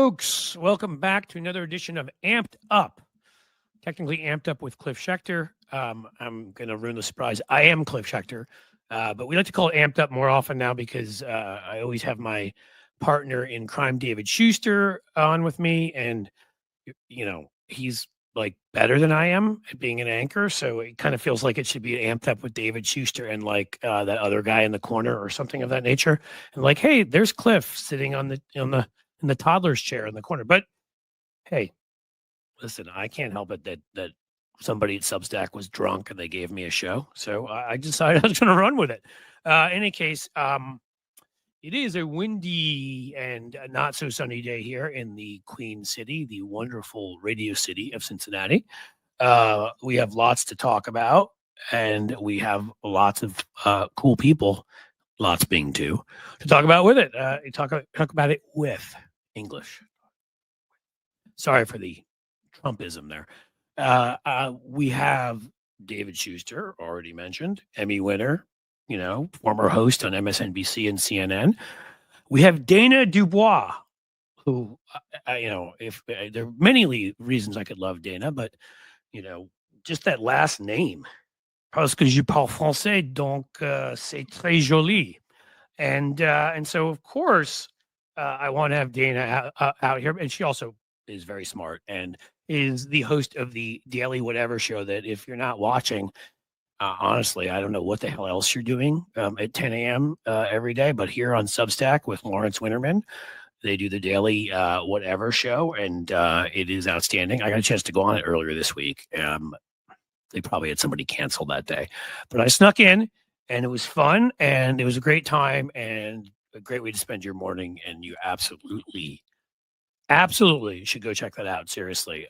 folks. Welcome back to another edition of Amped Up. Technically Amped Up with Cliff Schechter. I'm going to ruin the surprise. I am Cliff Schechter, but we like to call it Amped Up more often now because I always have my partner in crime, David Schuster, on with me. And, he's like better than I am at being an anchor. So it kind of feels like it should be Amped Up with David Schuster and like that other guy in the corner or something of that nature. And like, hey, there's Cliff sitting in the toddler's chair in the corner. But hey, listen, I can't help it that somebody at Substack was drunk and they gave me a show. So I decided I was going to run with it. In any case, it is a windy and not so sunny day here in the Queen City, the wonderful radio city of Cincinnati. We have lots to talk about, and we have lots of cool people, lots being two, to talk about with it. Talk about it with English. Sorry for the Trumpism there. We have David Schuster, already mentioned, Emmy winner, former host on MSNBC and CNN. We have Dana Dubois, who, if there are many reasons I could love Dana, but, just that last name, parce que je parle français, donc c'est très joli. And so, of course, I want to have Dana out here. And she also is very smart and is the host of the Daily Whatever show that if you're not watching, honestly, I don't know what the hell else you're doing at 10 a.m. Every day. But here on Substack with Lawrence Winterman, they do the Daily Whatever show, and it is outstanding. I got a chance to go on it earlier this week. They probably had somebody cancel that day. But I snuck in, and it was fun, and it was a great time, and a great way to spend your morning, and you absolutely should go check that out, seriously.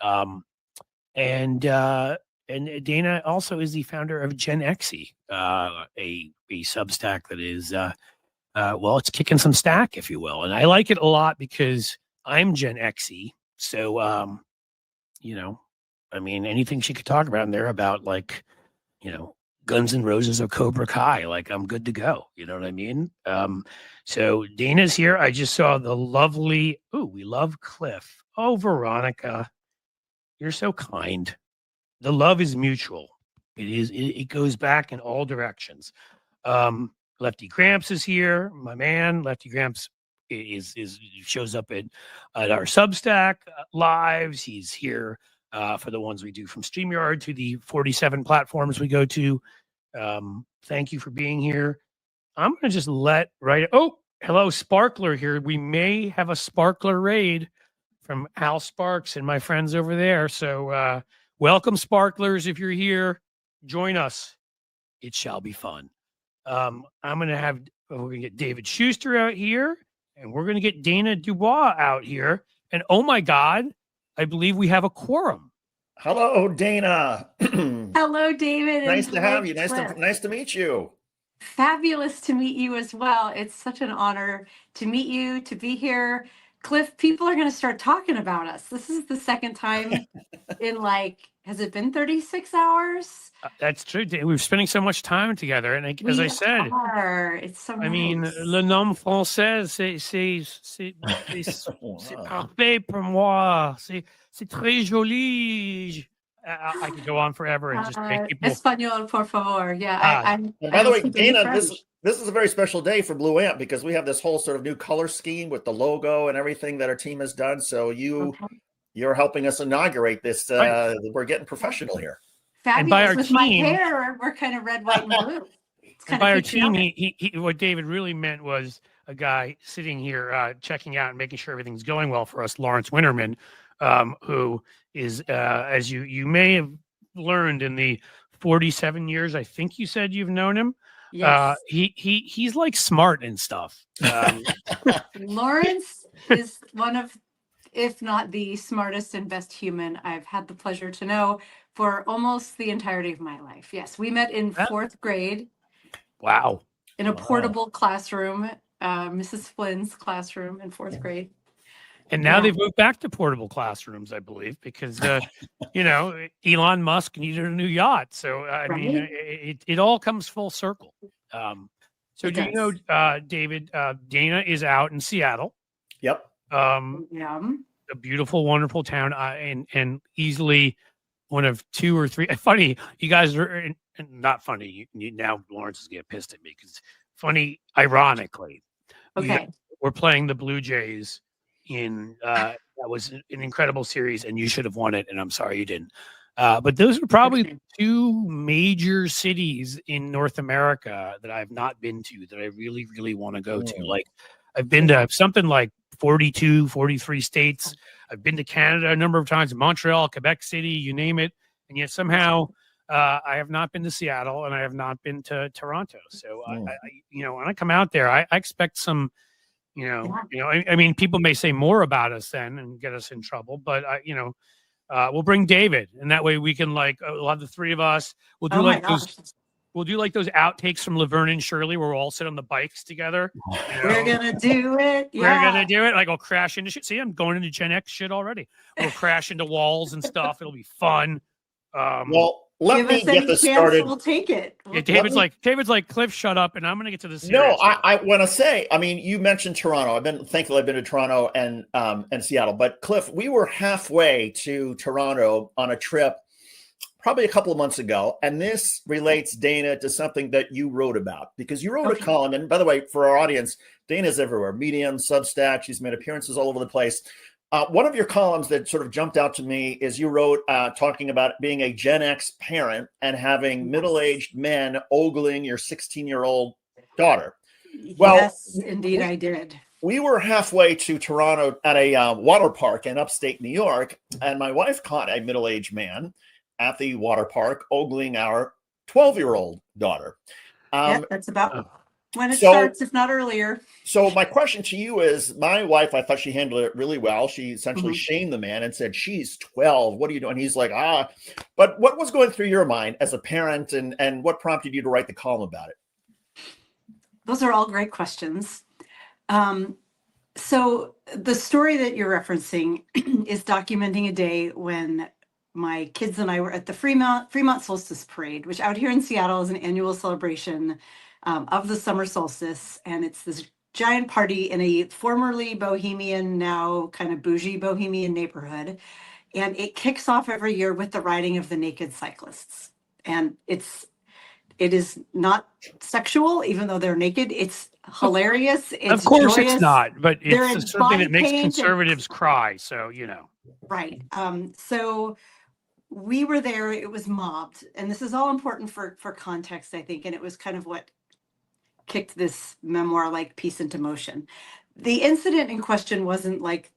And Dana also is the founder of Gen Xy, a Substack that is, it's kicking some stack, if you will. And I like it a lot because I'm Gen Xy. So, anything she could talk about in there about like, Guns N' Roses or Cobra Kai, like I'm good to go. You know what I mean? So Dana's here. I just saw the lovely, we love Cliff. Oh, Veronica, you're so kind. The love is mutual. It goes back in all directions. Lefty Gramps is here. My man, Lefty Gramps is shows up at our Substack lives. He's here for the ones we do from StreamYard to the 47 platforms we go to. Thank you for being here. I'm going to just hello, Sparkler here. We may have a Sparkler raid from Al Sparks and my friends over there. So welcome, Sparklers. If you're here, join us. It shall be fun. We're going to get David Schuster out here, and we're going to get Dana Dubois out here. And oh my God, I believe we have a quorum. Hello, Dana. Hello, David. Nice to have you. Nice to meet you. Fabulous to meet you as well. It's such an honor to meet you, to be here. Cliff, people are going to start talking about us. This is the second time in has it been 36 hours? That's true. We're spending so much time together. And as I said, it's so nice. I mean, le nom français, c'est parfait pour moi. C'est très joli. I could go on forever and just make people. Español, por favor. Yeah. By the way, Dana, this is a very special day for Blue Amp because we have this whole sort of new color scheme with the logo and everything that our team has done. So you're helping us inaugurate this. Right. We're getting professional here. Fabulous. And by our with team, my hair, we're kind of red, white, and blue. And by our team, he what David really meant was a guy sitting here checking out and making sure everything's going well for us, Lawrence Winterman, who is, as you may have learned in the 47 years, I think you said you've known him. Yes. He's like smart and stuff. Lawrence is one of, if not the smartest and best human I've had the pleasure to know for almost the entirety of my life. Yes, we met in fourth grade. Wow. In a portable classroom, Mrs. Flynn's classroom in fourth grade. And now they've moved back to portable classrooms, I believe, because, Elon Musk needed a new yacht. So, I mean, it all comes full circle. So do you know, David, Dana is out in Seattle. Yep. Yeah. A beautiful, wonderful town, and easily one of two or three. Funny, you guys are not funny. Now Lawrence is getting pissed at me because funny, ironically, you guys Okay. were playing the Blue Jays in that was an incredible series, and you should have won it. And I'm sorry you didn't. But those are probably Okay. two major cities in North America that I've not been to that I really, really want to go to. Like I've been to something like 42, 43 states. I've been to Canada a number of times, Montreal, Quebec City, you name it. And yet somehow I have not been to Seattle and I have not been to Toronto. So, when I come out there, I expect some, I mean, people may say more about us then and get us in trouble, but we'll bring David, and that way we can we'll have the three of us. We'll do Oh my gosh. we'll do like those outtakes from Laverne and Shirley where we'll all sit on the bikes together. We're gonna do it. We're gonna do it. Like I'll crash into shit. See, I'm going into Gen X shit already. We'll crash into walls and stuff. It'll be fun. Well, let Give me us get any this chance, started. we'll take it. Yeah, David's like, Cliff, shut up, and I'm gonna get to the series. No, I want to say, I mean, you mentioned Toronto. Thankfully I've been to Toronto and Seattle, but Cliff, we were halfway to Toronto on a trip probably a couple of months ago, and this relates, Dana, to something that you wrote about, because you wrote a column. And by the way, for our audience, Dana's everywhere: Medium, Substack. She's made appearances all over the place. One of your columns that sort of jumped out to me is you wrote talking about being a Gen X parent and having middle-aged men ogling your 16-year-old daughter. Well, yes, indeed, I did. We were halfway to Toronto at a water park in upstate New York, and my wife caught a middle-aged man at the water park ogling our 12-year-old daughter. That's about when it starts, if not earlier. So my question to you is, my wife, I thought she handled it really well. She essentially shamed the man and said, she's 12. What are you doing? He's like, but what was going through your mind as a parent, and what prompted you to write the column about it? Those are all great questions. So the story that you're referencing is documenting a day when my kids and I were at the Fremont Solstice Parade, which out here in Seattle is an annual celebration of the summer solstice. And it's this giant party in a formerly bohemian, now kind of bougie bohemian neighborhood. And it kicks off every year with the riding of the naked cyclists. And it is not sexual, even though they're naked. It's hilarious. It's of course joyous. It's not, but They're it's something that makes conservatives cry. So, Right. So we were there. It was mobbed. And this is all important for context, I think. And it was kind of what kicked this memoir-like piece into motion. The incident in question wasn't like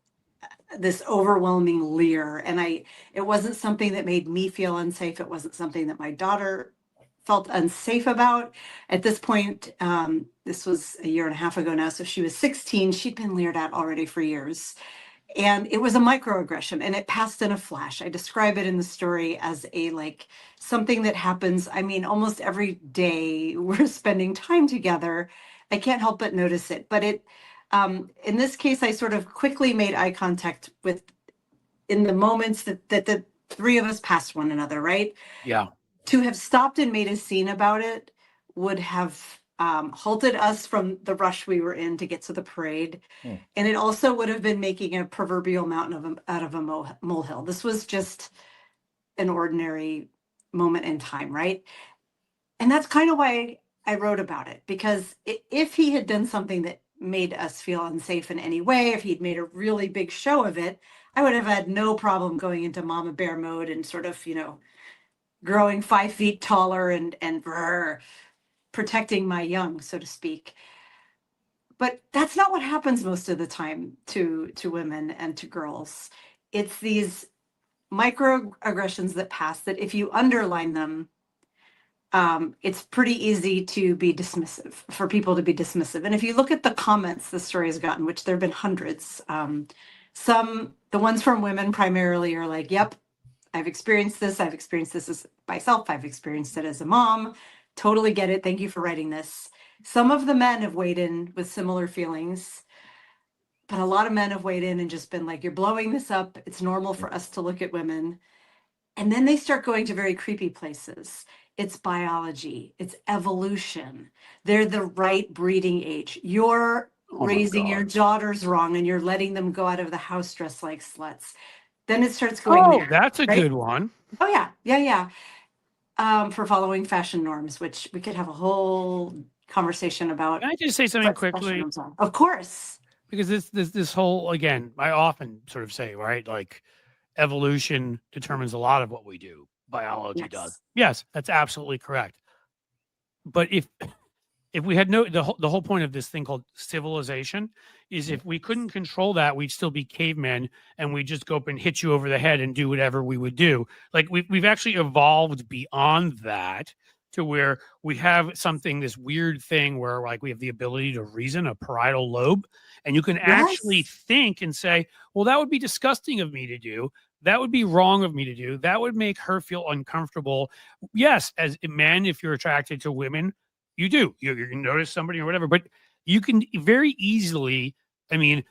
this overwhelming leer. And it wasn't something that made me feel unsafe. It wasn't something that my daughter felt unsafe about. At this point, this was a year and a half ago now, so she was 16. She'd been leered at already for years. And it was a microaggression, and it passed in a flash. I describe it in the story as something that happens. I mean, almost every day we're spending time together. I can't help but notice it. But in this case, I sort of quickly made eye contact in the moments that the three of us passed one another, right? Yeah. To have stopped and made a scene about it would have halted us from the rush we were in to get to the parade. And it also would have been making a proverbial mountain out of a molehill. This was just an ordinary moment in time, right? And that's kind of why I wrote about it, because if he had done something that made us feel unsafe in any way, if he'd made a really big show of it, I would have had no problem going into mama bear mode and sort of, growing 5 feet taller and protecting my young, so to speak. But that's not what happens most of the time to women and to girls. It's these microaggressions that pass that if you underline them, it's pretty easy to be dismissive, for people to be dismissive. And if you look at the comments the story has gotten, which there have been hundreds, the ones from women primarily are like, yep, I've experienced this. I've experienced this as myself. I've experienced it as a mom. Totally get it. Thank you for writing this. Some of the men have weighed in with similar feelings, but a lot of men have weighed in and just been like, you're blowing this up. It's normal for us to look at women. And then they start going to very creepy places. It's biology. It's evolution. They're the right breeding age. You're my raising your God. daughters wrong and you're letting them go out of the house dressed like sluts. Then it starts going Oh, there, that's a right? good one. Oh yeah. For following fashion norms, which we could have a whole conversation about Can I just say something what fashion quickly? norms are. Of course. Because this whole, again, I often sort of say, right, like evolution determines a lot of what we do. Biology does. Yes. Yes, that's absolutely correct. But if we had the whole point of this thing called civilization is if we couldn't control that, we'd still be cavemen and we'd just go up and hit you over the head and do whatever we would do. Like we've actually evolved beyond that to where we have this weird thing where like we have the ability to reason, a parietal lobe, and you can actually Yes. think and say, well, that would be disgusting of me to do. That would be wrong of me to do. That would make her feel uncomfortable. Yes, as men, if you're attracted to women, you do. You can notice somebody or whatever, but you can very easily, I mean,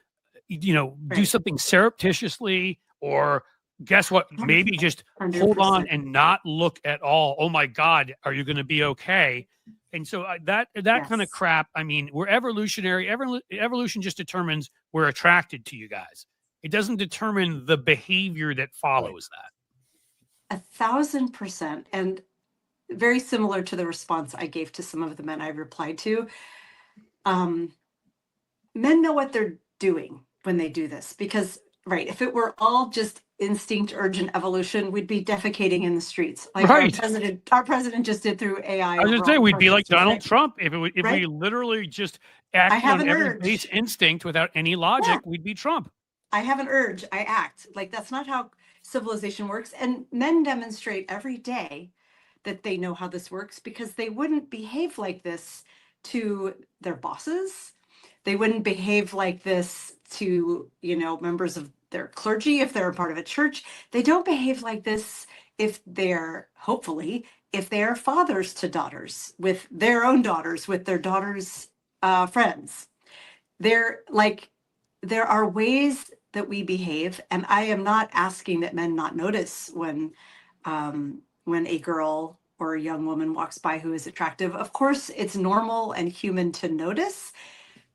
do Right. something surreptitiously or guess what? Maybe just hold on 100%. and not look at all. Oh my God, are you going to be okay? And so that kind of Yes. crap. I mean, we're evolutionary. Evolution just determines we're attracted to you guys. It doesn't determine the behavior that follows that. 1,000%. And very similar to the response I gave to some of the men I replied to. Men know what they're doing when they do this because, right, if it were all just instinct, urge, and evolution, we'd be defecating in the streets like Right. our president just did through AI. I was going to say we'd be like Donald right? Trump if we Right? literally just I acted have on an every urge. base instinct without any logic. Yeah. We'd be Trump. I have an urge. I act. Like that's not how civilization works. And men demonstrate every day that they know how this works because they wouldn't behave like this to their bosses. They wouldn't behave like this to, members of their clergy if they're a part of a church. They don't behave like this if they're fathers to daughters, with their own daughters, with their daughters' friends. There are ways that we behave, and I am not asking that men not notice when a girl or a young woman walks by who is attractive. Of course, it's normal and human to notice,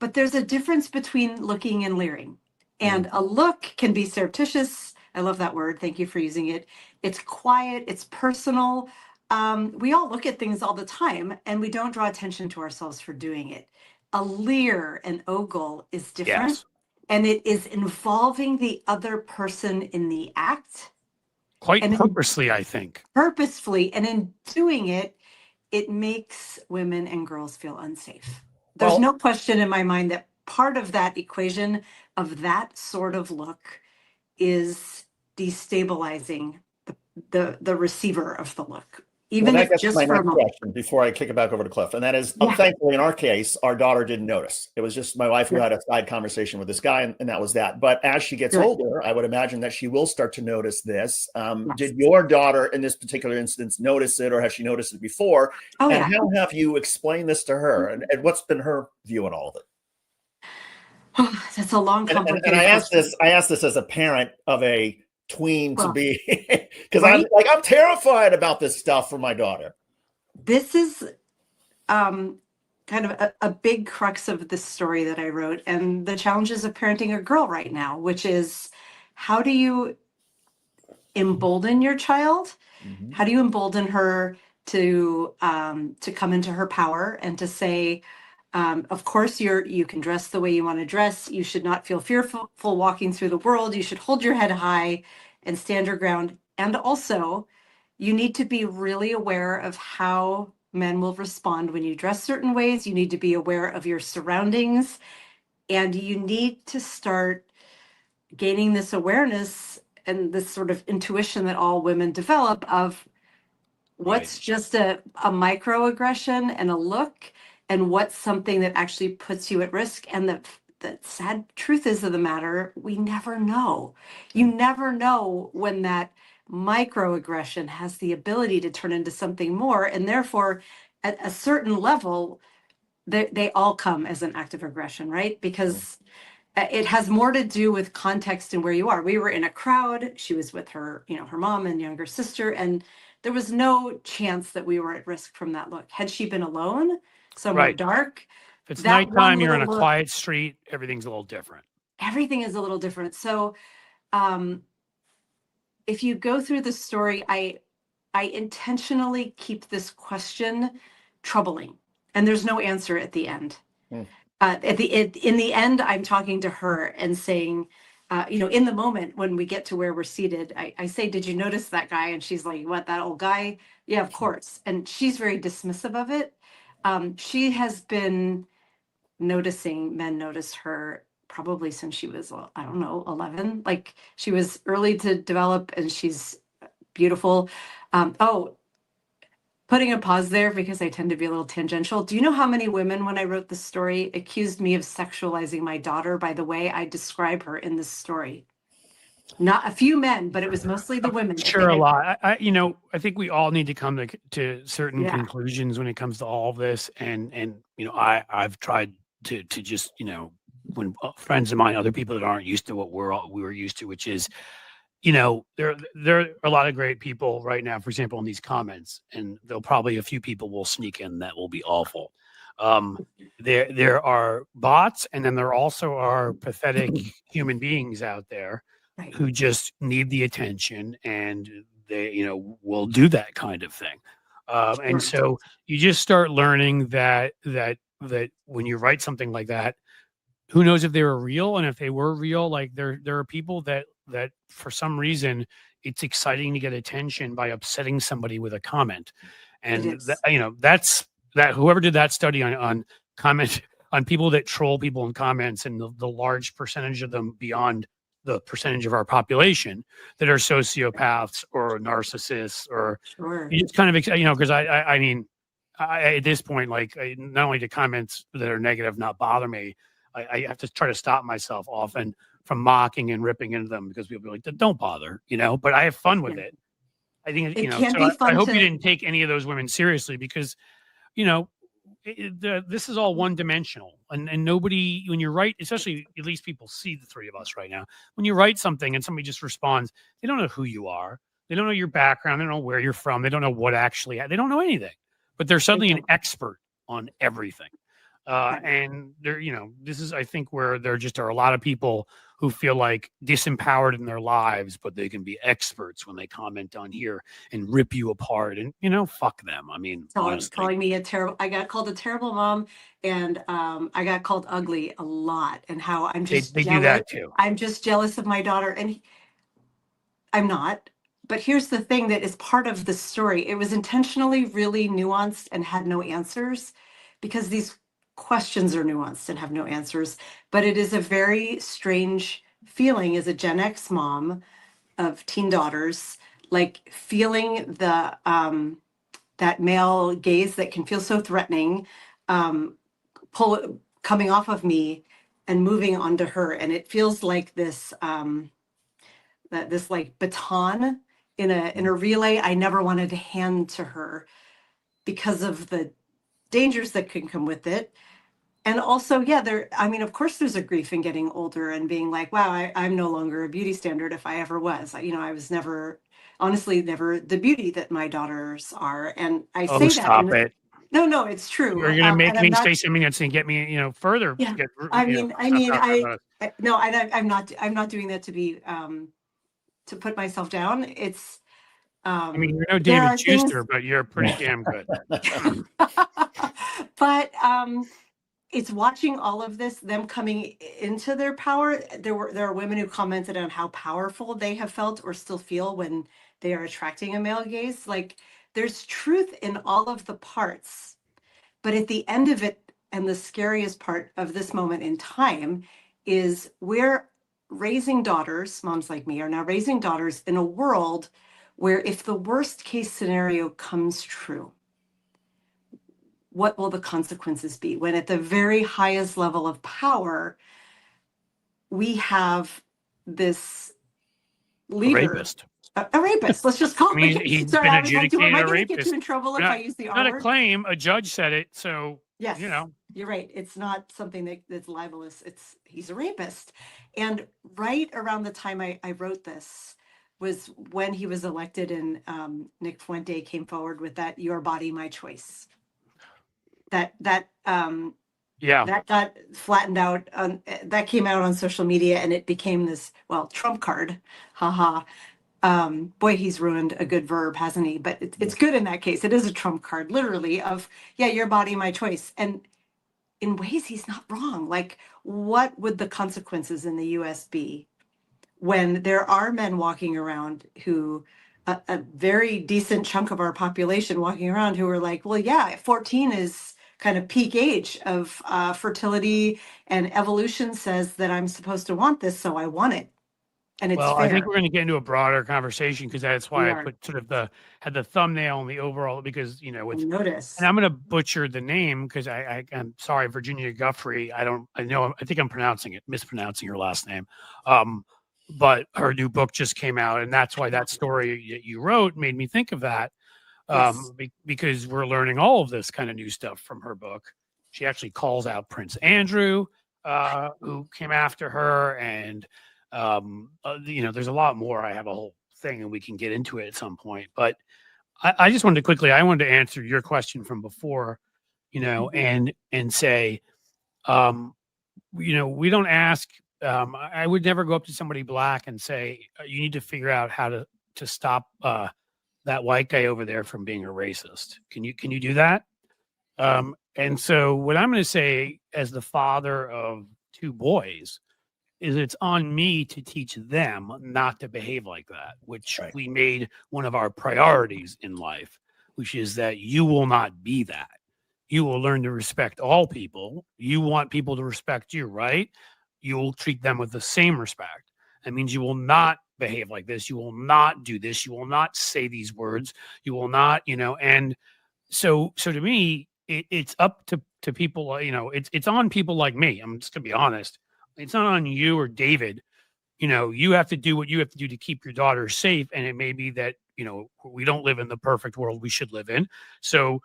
but there's a difference between looking and leering. And a look can be surreptitious. I love that word. Thank you for using it. It's quiet, it's personal. We all look at things all the time and we don't draw attention to ourselves for doing it. A leer and ogle is different. Yes. And it is involving the other person in the act. Quite purposely, I think. Purposefully. And in doing it, it makes women and girls feel unsafe. There's no question in my mind that part of that equation of that sort of look is destabilizing the receiver of the look. Even if just my for a next moment. question before I kick it back over to Cliff, and that is, Yeah. thankfully in our case, our daughter didn't notice. It was just my wife who had a side conversation with this guy, and that was that. But as she gets Good. older, I would imagine that she will start to notice this. Yes. Did your daughter, in this particular instance, notice it, or has she noticed it before? Oh, and yeah. how have you explained this to her, and what's been her view on all of it? That's a long, complicated and I asked question. this as a parent of a tween to be, because right? I'm terrified about this stuff for my daughter. This is kind of a big crux of the story that I wrote, and the challenges of parenting a girl right now, which is how do you embolden your child? Mm-hmm. How do you embolden her to come into her power and to say, of course, you can dress the way you want to dress. You should not feel fearful walking through the world. You should hold your head high and stand your ground. And also, you need to be really aware of how men will respond when you dress certain ways. You need to be aware of your surroundings. And you need to start gaining this awareness and this sort of intuition that all women develop of what's just a microaggression and a look, and what's something that actually puts you at risk. And the sad truth is of the matter, we never know. You never know when that microaggression has the ability to turn into something more. And therefore, at a certain level, they all come as an act of aggression, right? Because it has more to do with context and where you are. We were in a crowd. She was with her, her mom and younger sister, and there was no chance that we were at risk from that look. Had she been alone, somewhere dark, If it's That one nighttime, you're on a little look, quiet street, everything's a little different. everything is a little different. So, um, if you go through the story, I intentionally keep this question troubling, and there's no answer at the end. Mm. In the end, I'm talking to her and saying, in the moment when we get to where we're seated, I say, "Did you notice that guy?" And she's like, "What, that old guy?" Yeah, of course. And she's very dismissive of it. She has been noticing men notice her probably since she was, I don't know, 11. Like, she was early to develop, and she's beautiful. Oh, putting a pause there because I tend to be a little tangential. Do you know how many women, when I wrote this story, accused me of sexualizing my daughter by the way I describe her in this story? Not a few men, but it was mostly the women. If Sure, they a had, lot. I think we all need to come to certain yeah, conclusions when it comes to all of this. And I've tried to just when friends of mine, other people that aren't used to what we were used to, which is there are a lot of great people right now, for example, in these comments, and there'll probably a few people will sneak in that will be awful. There are bots, and then there also are pathetic human beings out there right. who just need the attention, and they will do that kind of thing. And Sure. so you just start learning that when you write something like that, who knows if they were real, and if they were real, like there are people that for some reason it's exciting to get attention by upsetting somebody with a comment. It And is. that's that whoever did that study on comment on people that troll people in comments, and the large percentage of them beyond the percentage of our population that are sociopaths or narcissists, or Sure. you just kind of because I mean at this point, like, not only do comments that are negative not bother me, I have to try to stop myself often from mocking and ripping into them, because people be like, "Don't bother," but I have fun with Yeah. it. I think, It can so be I fun hope you to, didn't take any of those women seriously, because, you know, this is all one dimensional, and nobody, when you write, especially, at least people see the three of us right now. When you write something and somebody just responds, they don't know who you are. They don't know your background. They don't know where you're from. They don't know what actually, they don't know anything, but they're suddenly an expert on everything. right. And there, this is, I think, where there just are a lot of people who feel like disempowered in their lives, but they can be experts when they comment on here and rip you apart. And fuck them. I mean, honestly, Calling me a terrible, I got called a terrible mom, and I got called ugly a lot, and how I'm just they do jealous. that too. I'm just jealous of my daughter, and I'm not. But here's the thing that is part of the story. It was intentionally really nuanced and had no answers, because these questions are nuanced and have no answers. But it is a very strange feeling as a Gen X mom of teen daughters, like feeling the that male gaze that can feel so threatening, um, coming off of me and moving onto her, and it feels like this this like baton in a relay I never wanted to hand to her, because of the dangers that can come with it. And also, yeah, I mean, of course there's a grief in getting older and being like, wow, I'm no longer a beauty standard, if I ever was. I was never, honestly, never the beauty that my daughters are. And I Oh, say that stop in, it! no, it's true. You're gonna make And I'm me not, say something that's gonna get me, further. yeah, Get, I stop mean, talking about it. no, I'm not doing that to be, to put myself down. It's, I mean, you're no there David are things, Schuster, but you're pretty damn good. but, it's watching all of this, them coming into their power. There are women who commented on how powerful they have felt or still feel when they are attracting a male gaze. Like, there's truth in all of the parts, but at the end of it, and the scariest part of this moment in time, is we're raising daughters, moms like me are now raising daughters in a world where, if the worst case scenario comes true, what will the consequences be, when at the very highest level of power we have this A leader, rapist. a rapist? Let's just call I him. mean, Okay, he's sorry, been I was like, am adjudicated I a going to get you rapist. in trouble if I use the R Not a word? claim. A judge said it. So, Yes, you're right. It's not something that's libelous. He's a rapist. And right around the time I wrote this was when he was elected, and Nick Fuente came forward with that "Your Body, My Choice." That Yeah. That got flattened out that came out on social media, and it became this, well, Trump card. Haha. Boy, he's ruined a good verb, hasn't he? But it's good in that case. It is a Trump card, literally, of, yeah, your body, my choice. And in ways, he's not wrong. Like, what would the consequences in the US be when there are men walking around who, a very decent chunk of our population walking around who are like, well, yeah, 14 is kind of peak age of fertility, and evolution says that I'm supposed to want this, so I want it. And it's Well, I think fair. we're going to get into a broader conversation because that's We why I are. put sort of had the thumbnail on the overall, because, you know, it's, Notice. and I'm going to butcher the name because I'm sorry, Virginia Guffrey. I think I'm mispronouncing her last name. But her new book just came out, and that's why that story that you wrote made me think of that. Yes. Because we're learning all of this kind of new stuff from her book. She actually calls out Prince Andrew, who came after her, and you know, there's a lot more. I have a whole thing, and we can get into it at some point. But I just wanted to answer your question from before, you know, and say, you know, we don't ask. I would never go up to somebody black and say, you need to figure out how to stop that white guy over there from being a racist. Can you do that? And so what I'm going to say, as the father of two boys, is it's on me to teach them not to behave like that, which Right. we made one of our priorities in life, which is that you will not be that. You will learn to respect all people. You want people to respect you, right? You will treat them with the same respect. That means you will not behave like this. You will not do this. You will not say these words. You will not, you know, and so to me, it's up to people, you know, it's on people like me. I'm just gonna be honest. It's not on you or David. You know, you have to do what you have to do to keep your daughter safe. And it may be that, you know, we don't live in the perfect world we should live in. So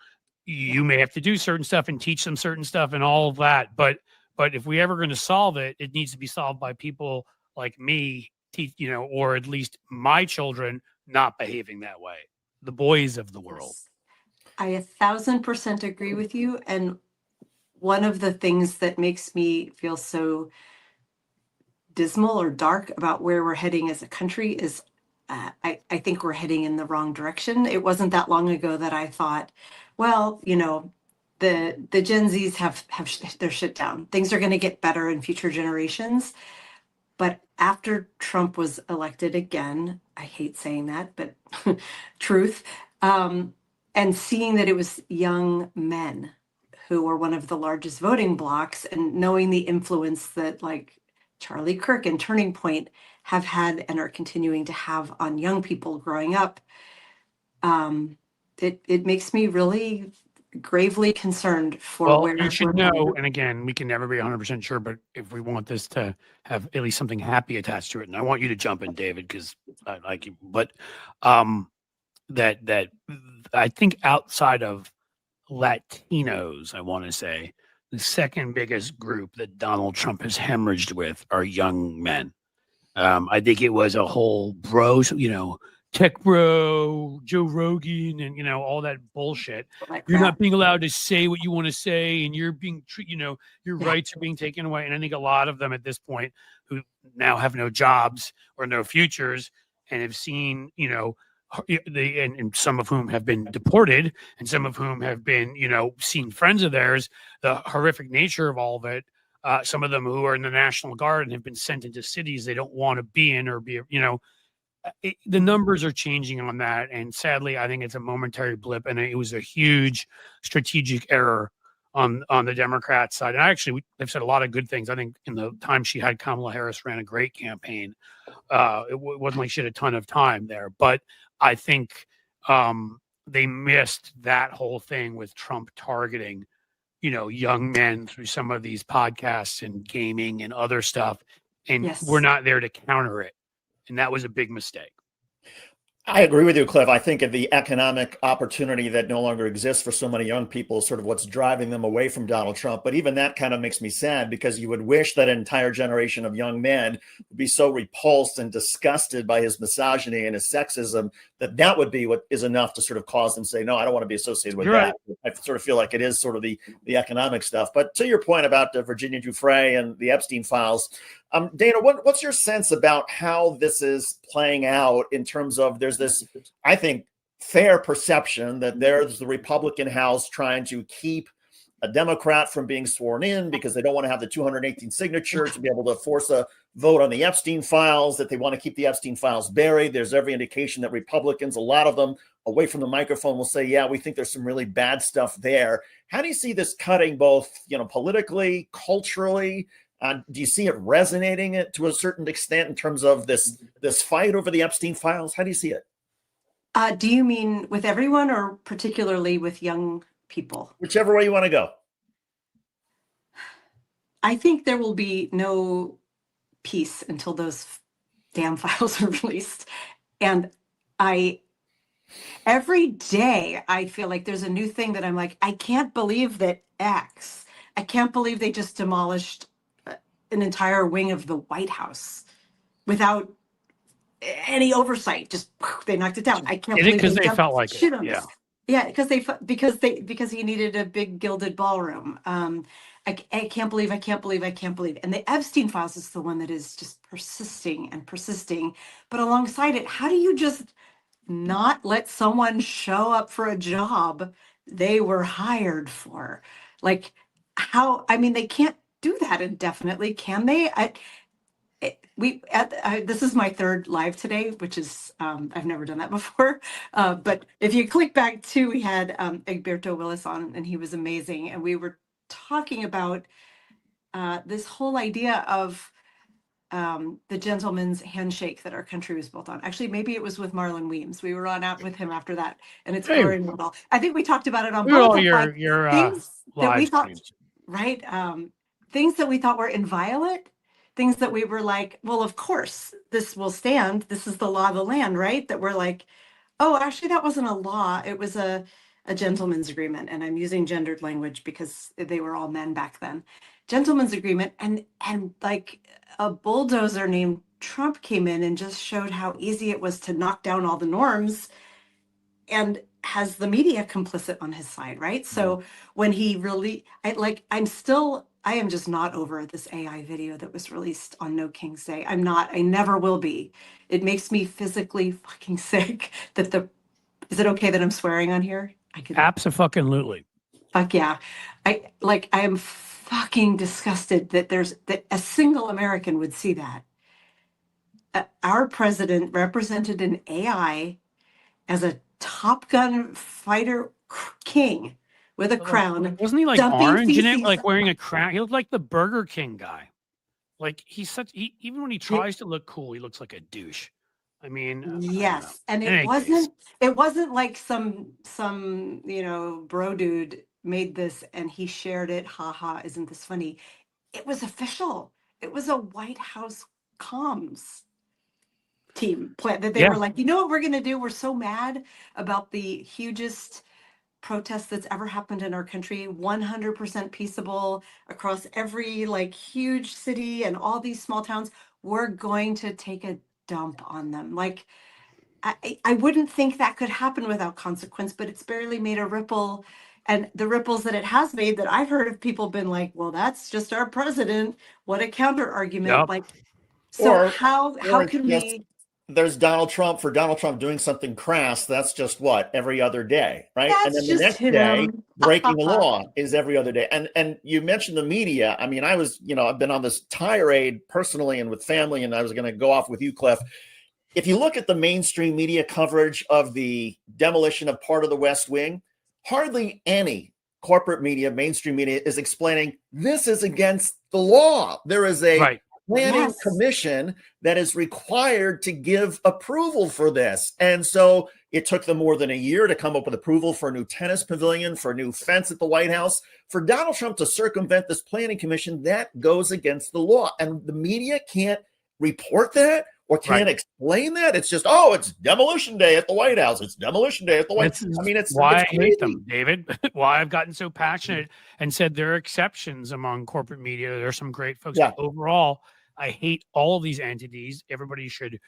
you may have to do certain stuff and teach them certain stuff and all of that. But if we ever going to solve it, it needs to be solved by people like me, you know, or at least my children not behaving that way. The boys of the world. Yes. I 1000% agree with you. And one of the things that makes me feel so dismal or dark about where we're heading as a country is I think we're heading in the wrong direction. It wasn't that long ago that I thought, well, you know, the Gen Zs have their shit down. Things are going to get better in future generations. But after Trump was elected again, I hate saying that, but truth, and seeing that it was young men who were one of the largest voting blocs, and knowing the influence that like Charlie Kirk and Turning Point have had and are continuing to have on young people growing up, it makes me really gravely concerned for Well, where you should we're know, headed. and again, we can never be 100% sure, but if we want this to have at least something happy attached to it, and I want you to jump in, David, because I like you, but that I think outside of Latinos, I want to say the second biggest group that Donald Trump has hemorrhaged with are young men. I think it was a whole bros, you know, tech bro, Joe Rogan, and, you know, all that bullshit. Like You're crap. not being allowed to say what you want to say, and you're being, you know, your Yeah. rights are being taken away. And I think a lot of them at this point who now have no jobs or no futures and have seen, you know, and some of whom have been deported, and some of whom have been, you know, seen friends of theirs, the horrific nature of all of it. Some of them who are in the National Guard and have been sent into cities they don't want to be in or be, you know, the numbers are changing on that. And sadly, I think it's a momentary blip. And it was a huge strategic error on the Democrat side. And they've said a lot of good things. I think in the time she had, Kamala Harris ran a great campaign. It wasn't like she had a ton of time there, but I think they missed that whole thing with Trump targeting, you know, young men through some of these podcasts and gaming and other stuff. And Yes. we're not there to counter it. And that was a big mistake. I agree with you, Cliff. I think of the economic opportunity that no longer exists for so many young people is sort of what's driving them away from Donald Trump. But even that kind of makes me sad, because you would wish that an entire generation of young men would be so repulsed and disgusted by his misogyny and his sexism that that would be what is enough to sort of cause them to say, no, I don't want to be associated with You're that. right. I sort of feel like it is sort of the economic stuff. But to your point about Virginia Giuffre and the Epstein files, Dana, what's your sense about how this is playing out in terms of there's this, I think, fair perception that there's the Republican House trying to keep a Democrat from being sworn in because they don't want to have the 218 signatures to be able to force a vote on the Epstein files, that they want to keep the Epstein files buried. There's every indication that Republicans, a lot of them away from the microphone, will say, yeah, we think there's some really bad stuff there. How do you see this cutting both, politically, culturally? Do you see it resonating it to a certain extent in terms of this fight over the Epstein files? How do you see it? Do you mean with everyone or particularly with young people? Whichever way you want to go. I think there will be no peace until those damn files are released. And every day I feel like there's a new thing that I'm like, I can't believe that X, I can't believe they just demolished an entire wing of the White House without any oversight. Just they knocked it down. I can't believe because they dumped felt like shit it. on Yeah. this. Yeah, because he needed a big gilded ballroom. I can't believe. And the Epstein files is the one that is just persisting and persisting. But alongside it, how do you just not let someone show up for a job they were hired for? Like how? I mean, they can't do that indefinitely, can they? This is my third live today, which is I've never done that before. But if you click back to, we had Egberto Willis on, and he was amazing, and we were talking about this whole idea of the gentleman's handshake that our country was built on. Actually, maybe it was with Marlon Weems. We were on out with him after that, and it's Hey. very notable. I think we talked about it on We were all both of, your like, things that we live thought, streams. right? Things that we thought were inviolate, things that we were like, well, of course, this will stand. This is the law of the land, right? That we're like, oh, actually, that wasn't a law. It was a gentleman's agreement. And I'm using gendered language because they were all men back then. Gentleman's agreement. And like a bulldozer named Trump came in and just showed how easy it was to knock down all the norms, and has the media complicit on his side, right? So when he really, I am just not over this AI video that was released on No King's Day. I'm not, I never will be. It makes me physically fucking sick that is it okay that I'm swearing on here? I could. Abso-fucking-lutely. Fuck yeah. I am fucking disgusted that a single American would see that. Our president represented an AI as a Top Gun fighter king with a crown. Wasn't he like dumping orange in it, feces like wearing a on- crown? He looked like the Burger King guy. Like even when he tries to look cool, he looks like a douche. I mean, I don't know. Yes, and In any it wasn't like some bro dude made this and he shared it. Haha, isn't this funny? It was official. It was a White House comms team plan that they Yeah. were like, you know what we're gonna do? We're so mad about the hugest protest that's ever happened in our country, 100% peaceable across every like huge city and all these small towns. We're going to take a dump on them. Like I wouldn't think that could happen without consequence, but it's barely made a ripple. And the ripples that it has made, that I've heard of people been like, well, that's just our president. What a counter argument. Yep. Like, so Or how it's can just- we? There's Donald Trump. For Donald Trump doing something crass, that's just what, every other day, right? That's And then the just next him. day, breaking the law is every other day. And you mentioned the media. I mean, I was, I've been on this tirade personally and with family, and I was going to go off with you, Cliff. If you look at the mainstream media coverage of the demolition of part of the West Wing, hardly any corporate media, mainstream media, is explaining this is against the law. There is a Right. planning Yes. commission that is required to give approval for this. And so it took them more than a year to come up with approval for a new tennis pavilion, for a new fence at the White House. For Donald Trump to circumvent this planning commission, that goes against the law. And the media can't report that or can't explain that. It's just, oh, it's demolition day at the White House. It's demolition day at the White House. I mean, it's why it's I hate them, David. Why I've gotten so passionate and said there are exceptions among corporate media. There are some great folks. Yeah. But overall, I hate all of these entities. Everybody should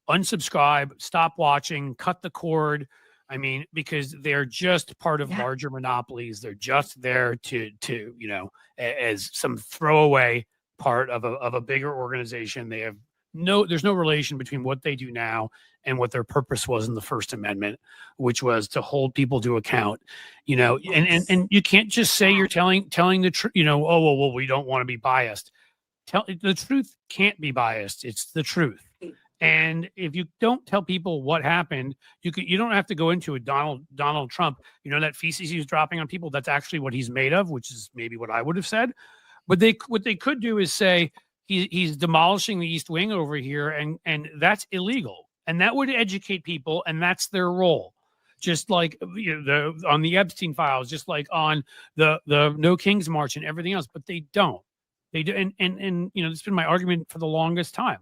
unsubscribe, stop watching, cut the cord. I mean, because they're just part of larger monopolies. They're just there to as some throwaway part of a bigger organization. They have there's no relation between what they do now and what their purpose was in the First Amendment, which was to hold people to account, and you can't just say you're telling the truth, oh, well, we don't want to be biased. The truth can't be biased. It's the truth. And if you don't tell people what happened, you don't have to go into a Donald Trump, that feces he was dropping on people. That's actually what he's made of, which is maybe what I would have said. But what they could do is say he's demolishing the East Wing over here, and that's illegal. And that would educate people, and that's their role. Just like on the Epstein files, just like on the No Kings March and everything else. But they don't. They do, and it's been my argument for the longest time.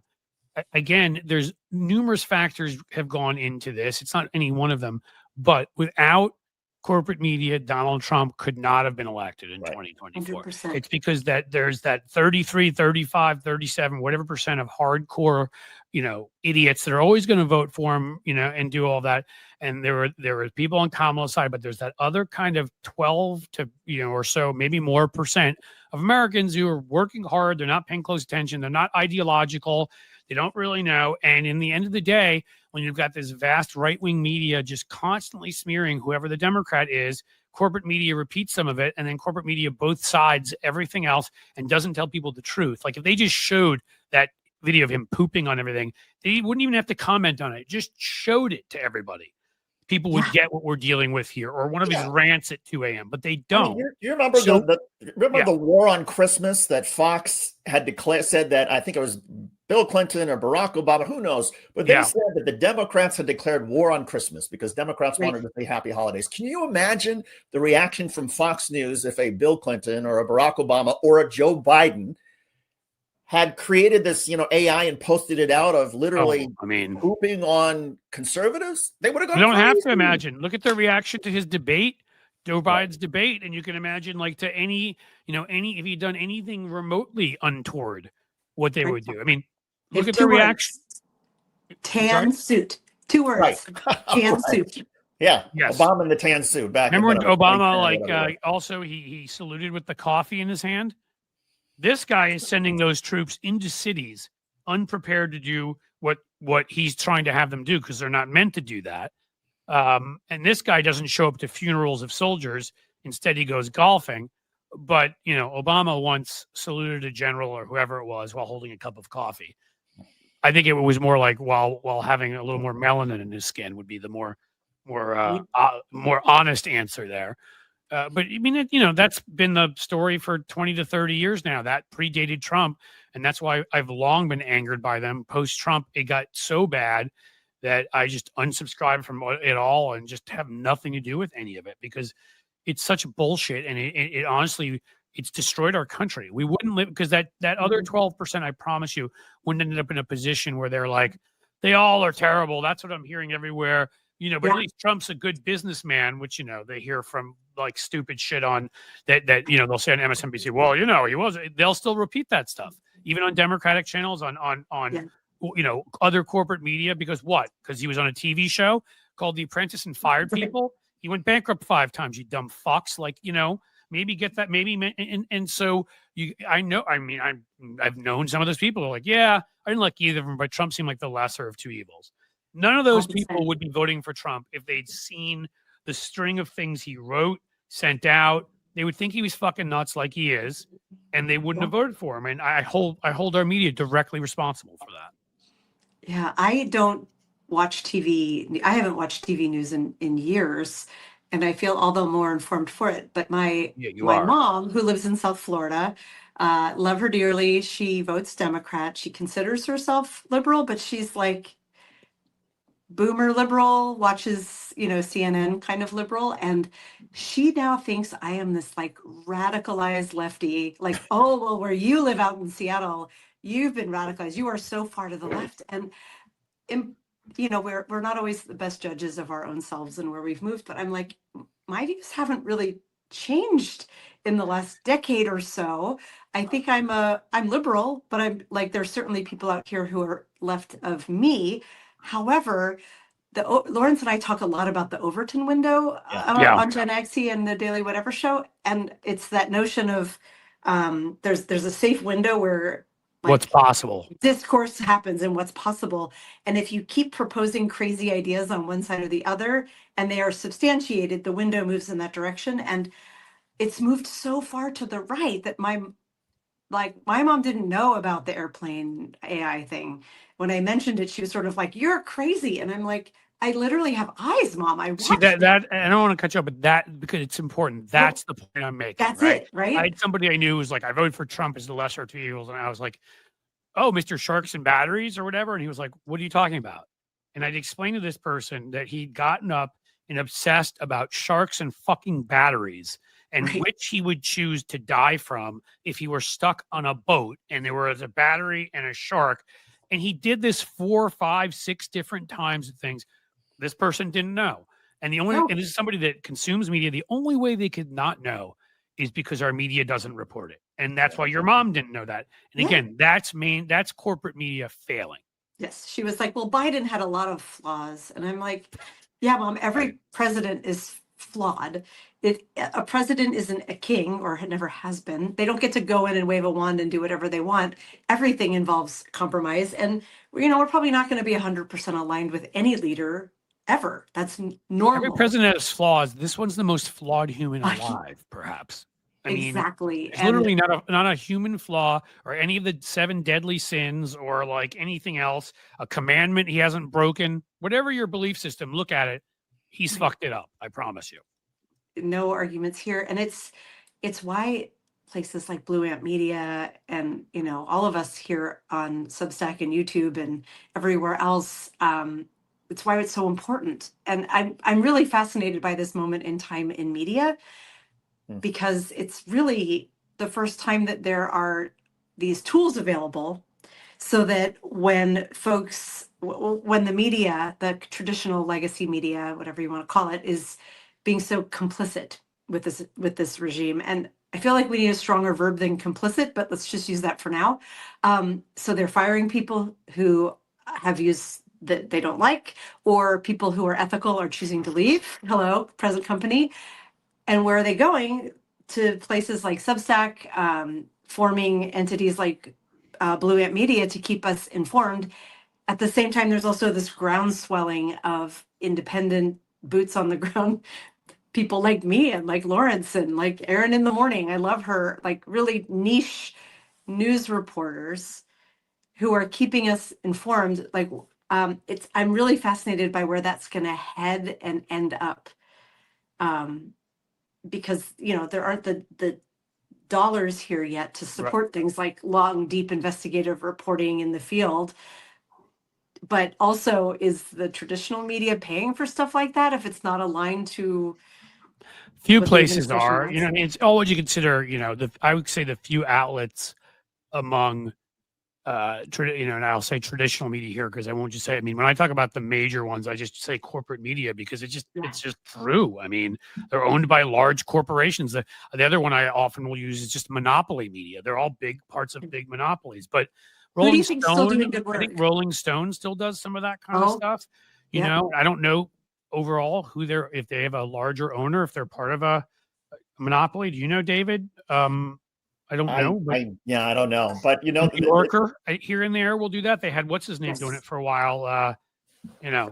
Again, there's numerous factors have gone into this. It's not any one of them, but without corporate media, Donald Trump could not have been elected in 2024. 100%. It's because there's that 33, 35, 37, whatever percent of hardcore, idiots that are always going to vote for him, and do all that. And there were people on Kamala's side, but there's that other kind of 12 to, or so, maybe more percent of Americans who are working hard. They're not paying close attention. They're not ideological. They don't really know. And in the end of the day, when you've got this vast right-wing media just constantly smearing whoever the Democrat is, corporate media repeats some of it, and then corporate media both sides everything else and doesn't tell people the truth. Like if they just showed that video of him pooping on everything, they wouldn't even have to comment on it. Just showed it to everybody. People would get what we're dealing with here, or one of his rants at 2 a.m., but they don't. You remember the war on Christmas that Fox had said that, I think it was Bill Clinton or Barack Obama, who knows, but they said that the Democrats had declared war on Christmas because Democrats wanted to say happy holidays. Can you imagine the reaction from Fox News if a Bill Clinton or a Barack Obama or a Joe Biden had created this, AI and posted it out of literally pooping on conservatives? They would have gone. You don't have to imagine. Look at their reaction to his debate, Joe Biden's debate, and you can imagine, like, to any if he'd done anything remotely untoward, what they would do. I mean, look at their reaction. Tan suit. 2 words. Tan suit. Yeah. Yes. Obama in the tan suit. Remember when Obama, also he saluted with the coffee in his hand? This guy is sending those troops into cities unprepared to do what he's trying to have them do, because they're not meant to do that. And this guy doesn't show up to funerals of soldiers. Instead, he goes golfing. But, Obama once saluted a general or whoever it was while holding a cup of coffee. I think it was more like while having a little more melanin in his skin would be the more honest answer there. But I mean, that's been the story for 20 to 30 years now. That predated Trump. And that's why I've long been angered by them. Post-Trump, it got so bad that I just unsubscribed from it all and just have nothing to do with any of it, because it's such bullshit. And it honestly, it's destroyed our country. We wouldn't live, because that other 12%, I promise you, wouldn't end up in a position where they're like, they all are terrible. That's what I'm hearing everywhere. But at least Trump's a good businessman, which, they hear from like stupid shit on that, they'll say on MSNBC, well, he was, they'll still repeat that stuff, even on Democratic channels, on other corporate media, because he was on a TV show called The Apprentice and fired people. He went bankrupt 5 times, you dumb fucks. Like, maybe get that, maybe. And so I've known some of those people who are like, yeah, I didn't like either of them, but Trump seemed like the lesser of 2 evils. None of those people would be voting for Trump if they'd seen the string of things he wrote, sent out. They would think he was fucking nuts, like he is, and they wouldn't have voted for him. And I hold our media directly responsible for that. Yeah, I don't watch TV. I haven't watched TV news in years, and I feel all the more informed for it. But my mom, who lives in South Florida, love her dearly. She votes Democrat. She considers herself liberal, but she's like boomer liberal, watches, CNN kind of liberal. And she now thinks I am this like radicalized lefty, like, oh, well, where you live out in Seattle, you've been radicalized. You are so far to the left. And you know, we're not always the best judges of our own selves and where we've moved, but I'm like, my views haven't really changed in the last decade or so. I think I'm liberal, but I'm like, there's certainly people out here who are left of me. However, Lawrence and I talk a lot about the Overton window on Gen XE and the Daily Whatever show, and it's that notion of there's a safe window where what's possible discourse happens and what's possible. And if you keep proposing crazy ideas on one side or the other, and they are substantiated, the window moves in that direction. And it's moved so far to the right that my mom didn't know about the airplane AI thing. When I mentioned it, she was sort of like, "You're crazy." And I'm like, I literally have eyes, Mom. I see that I don't want to cut you up, but that, because it's important. That's the point I'm making. That's right? it, right? I had somebody I knew was like, I voted for Trump as the lesser of two evils, and I was like, "Oh, Mr. Sharks and Batteries or whatever," and he was like, "What are you talking about?" And I'd explained to this person that he'd gotten up and obsessed about sharks and fucking batteries, and which he would choose to die from if he were stuck on a boat and there was a battery and a shark. And he did this 4, 5, 6 different times of things. This person didn't know. And and this is somebody that consumes media. The only way they could not know is because our media doesn't report it. And that's why your mom didn't know that. And again, that's corporate media failing. Yes. She was like, "Well, Biden had a lot of flaws." And I'm like, "Yeah, Mom, every president is flawed. A president isn't a king, or never has been. They don't get to go in and wave a wand and do whatever they want. Everything involves compromise. And, you know, we're probably not going to be 100% aligned with any leader ever. That's normal." Every president has flaws. This one's the most flawed human alive, perhaps. I mean, exactly. It's literally not a human flaw or any of the 7 deadly sins or like anything else, a commandment he hasn't broken. Whatever your belief system, look at it. He's fucked it up. I promise you. No arguments here. And it's why places like Blue Ant Media and, you know, all of us here on Substack and YouTube and everywhere else, it's why it's so important. And I'm really fascinated by this moment in time in media, because it's really the first time that there are these tools available, so that when the media, the traditional legacy media, whatever you want to call it, is being so complicit with this regime. And I feel like we need a stronger verb than complicit, but let's just use that for now. So they're firing people who have views that they don't like, or people who are ethical are choosing to leave. Hello, present company. And where are they going? To places like Substack, forming entities like Blue Ant Media to keep us informed. At the same time, there's also this groundswelling of independent boots on the ground people like me and like Lawrence and like Erin in the Morning. I love her, like really niche news reporters who are keeping us informed. Like I'm really fascinated by where that's going to head and end up. Because, you know, there aren't the dollars here yet to support things like long, deep investigative reporting in the field. But also, is the traditional media paying for stuff like that if it's not aligned to? Few places are, you know, I mean, it's all what you consider, you know, I would say the few outlets among, you know, and I'll say traditional media here because I won't just say, I mean, when I talk about the major ones, I just say corporate media because it's just true. I mean, they're owned by large corporations. The other one I often will use is just monopoly media. They're all big parts of big monopolies, but Rolling Stone, I think Rolling Stone still does some of that kind of stuff. You know, I don't know overall if they have a larger owner, if they're part of a monopoly. Do you know, David? I don't know. I don't know. But, you know, New Yorker here and there will do that. They had, what's his name, doing it for a while. You know,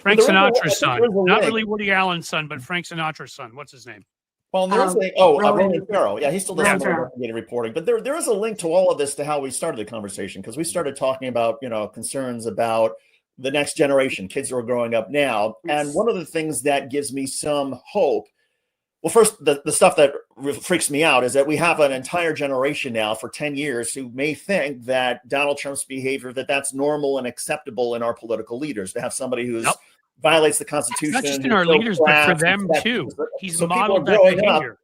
Frank Sinatra's son. Not really Woody Allen's son, but Frank Sinatra's son. What's his name? Well, there's Ronan Farrow. Yeah, he still does investigative reporting. But there is a link to all of this to how we started the conversation, because we started talking about, you know, concerns about the next generation, kids who are growing up now. Yes. And one of the things that gives me some hope, well, first, the stuff that freaks me out is that we have an entire generation now for 10 years who may think that Donald Trump's behavior, that's normal and acceptable in our political leaders, to have somebody who's violates the Constitution. It's not just in our leaders, but for them too. He's modeled that behavior.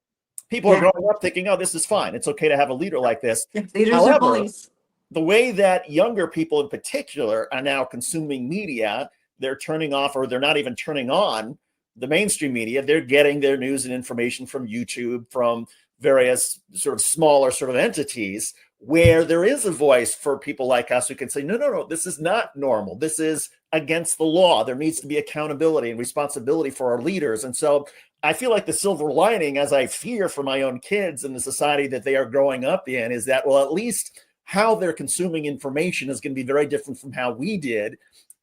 People are growing up thinking, oh, this is fine. It's okay to have a leader like this. Leaders are bullies. the way that younger people in particular are now consuming media, they're turning off or they're not even turning on the mainstream media. They're getting their news and information from YouTube, from various sort of smaller sort of entities where there is a voice for people like us who can say, no, this is not normal. This is against the law. There needs to be accountability and responsibility for our leaders. And so I feel like the silver lining, as I fear for my own kids and the society that they are growing up in, is that, well, at least how they're consuming information is going to be very different from how we did.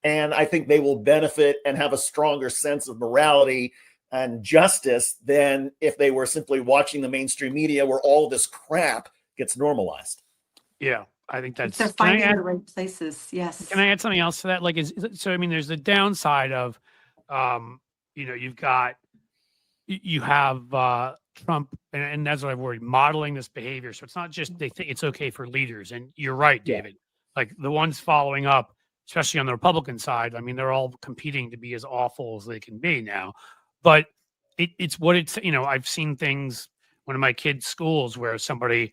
And I think they will benefit and have a stronger sense of morality and justice than if they were simply watching the mainstream media where all this crap gets normalized. Yeah, I think that's. They're finding the right places. Yes. Can I add something else to that? Like, so I mean, there's the downside of, you have Trump, and that's what I've worried, modeling this behavior. So it's not just they think it's okay for leaders. And you're right, David. Yeah. Like the ones following up, especially on the Republican side, I mean, they're all competing to be as awful as they can be now. But it's what it's, I've seen things, one of my kids' schools where somebody,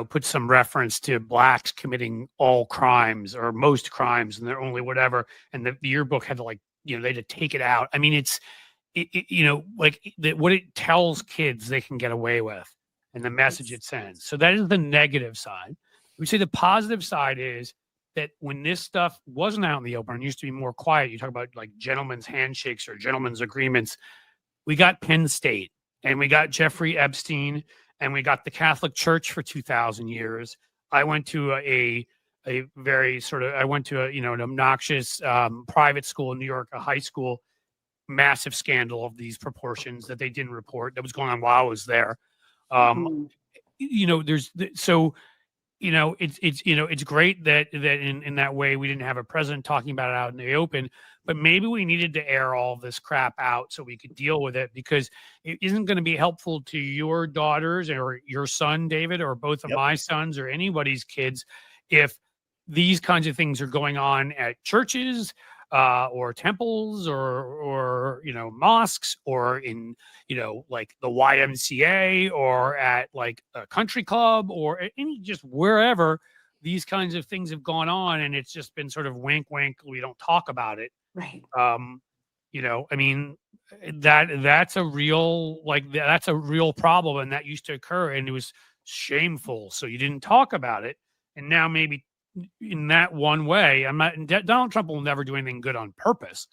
put some reference to blacks committing all crimes or most crimes, and they're only whatever. And the yearbook had to they had to take it out. I mean, what it tells kids they can get away with and the message it sends. So that is the negative side. We say the positive side is that when this stuff wasn't out in the open and used to be more quiet, you talk about like gentlemen's handshakes or gentlemen's agreements. We got Penn State and we got Jeffrey Epstein and we got the Catholic Church for 2,000 years. I went to an obnoxious private school in New York, a high school, massive scandal of these proportions that they didn't report that was going on while I was there. It's great that in that way we didn't have a president talking about it out in the open, but maybe we needed to air all of this crap out so we could deal with it, because it isn't going to be helpful to your daughters or your son, David, or both of my sons or anybody's kids if these kinds of things are going on at churches or temples or mosques or in like the YMCA or at like a country club or any just wherever these kinds of things have gone on, and it's just been sort of wink we don't talk about it, right? I mean, that's a real problem, and that used to occur, and it was shameful, so you didn't talk about it. And now maybe in that one way, Donald Trump will never do anything good on purpose.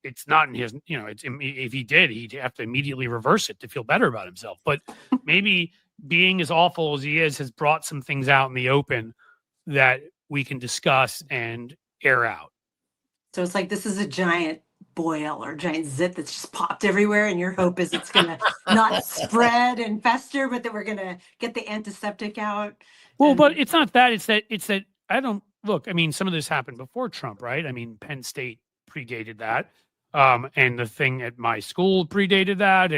It's not in his, if he did, he'd have to immediately reverse it to feel better about himself. But maybe being as awful as he is has brought some things out in the open that we can discuss and air out. So it's like this is a giant boil or giant zit that's just popped everywhere, and your hope is it's going to not spread and fester, but that we're going to get the antiseptic out. Well, but it's not that. It's that I don't look. I mean, some of this happened before Trump, right? I mean, Penn State predated that, and the thing at my school predated that,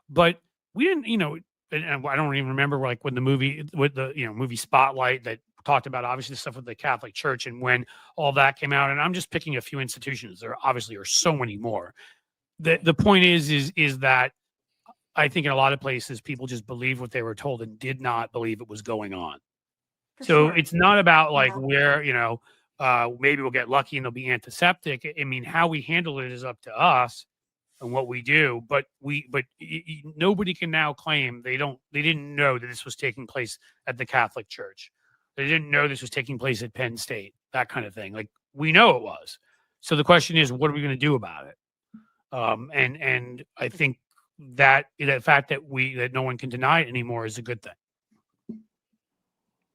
but we didn't, and I don't even remember like when the movie movie Spotlight that talked about obviously the stuff with the Catholic Church and when all that came out. And I'm just picking a few institutions. There obviously are so many more. The point is that I think in a lot of places people just believed what they were told and did not believe it was going on. So it's not about like where, maybe we'll get lucky and they'll be antiseptic. I mean, how we handle it is up to us and what we do. But nobody can now claim they didn't know that this was taking place at the Catholic Church. They didn't know this was taking place at Penn State, that kind of thing. Like, we know it was. So the question is, what are we going to do about it? And I think that the fact that no one can deny it anymore is a good thing.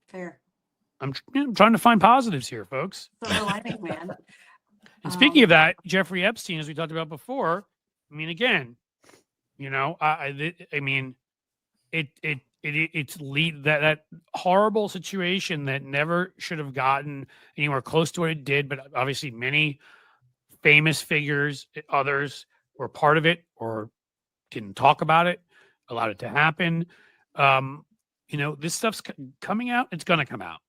Fair. I'm trying to find positives here, folks. Silver lining, man. And speaking of that, Jeffrey Epstein, as we talked about before, I mean, again, it's that horrible situation that never should have gotten anywhere close to what it did. But obviously, many famous figures, others were part of it or didn't talk about it, allowed it to happen. This stuff's coming out. It's going to come out.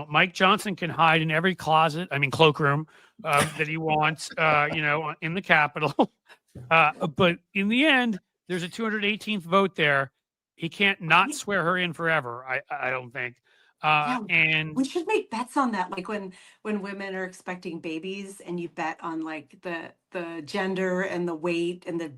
Mike Johnson can hide in every cloakroom that he wants, in the Capitol. But in the end, there's a 218th vote there. He can't not swear her in forever, I don't think. Yeah, And we should make bets on that. Like when women are expecting babies and you bet on like the gender and the weight and the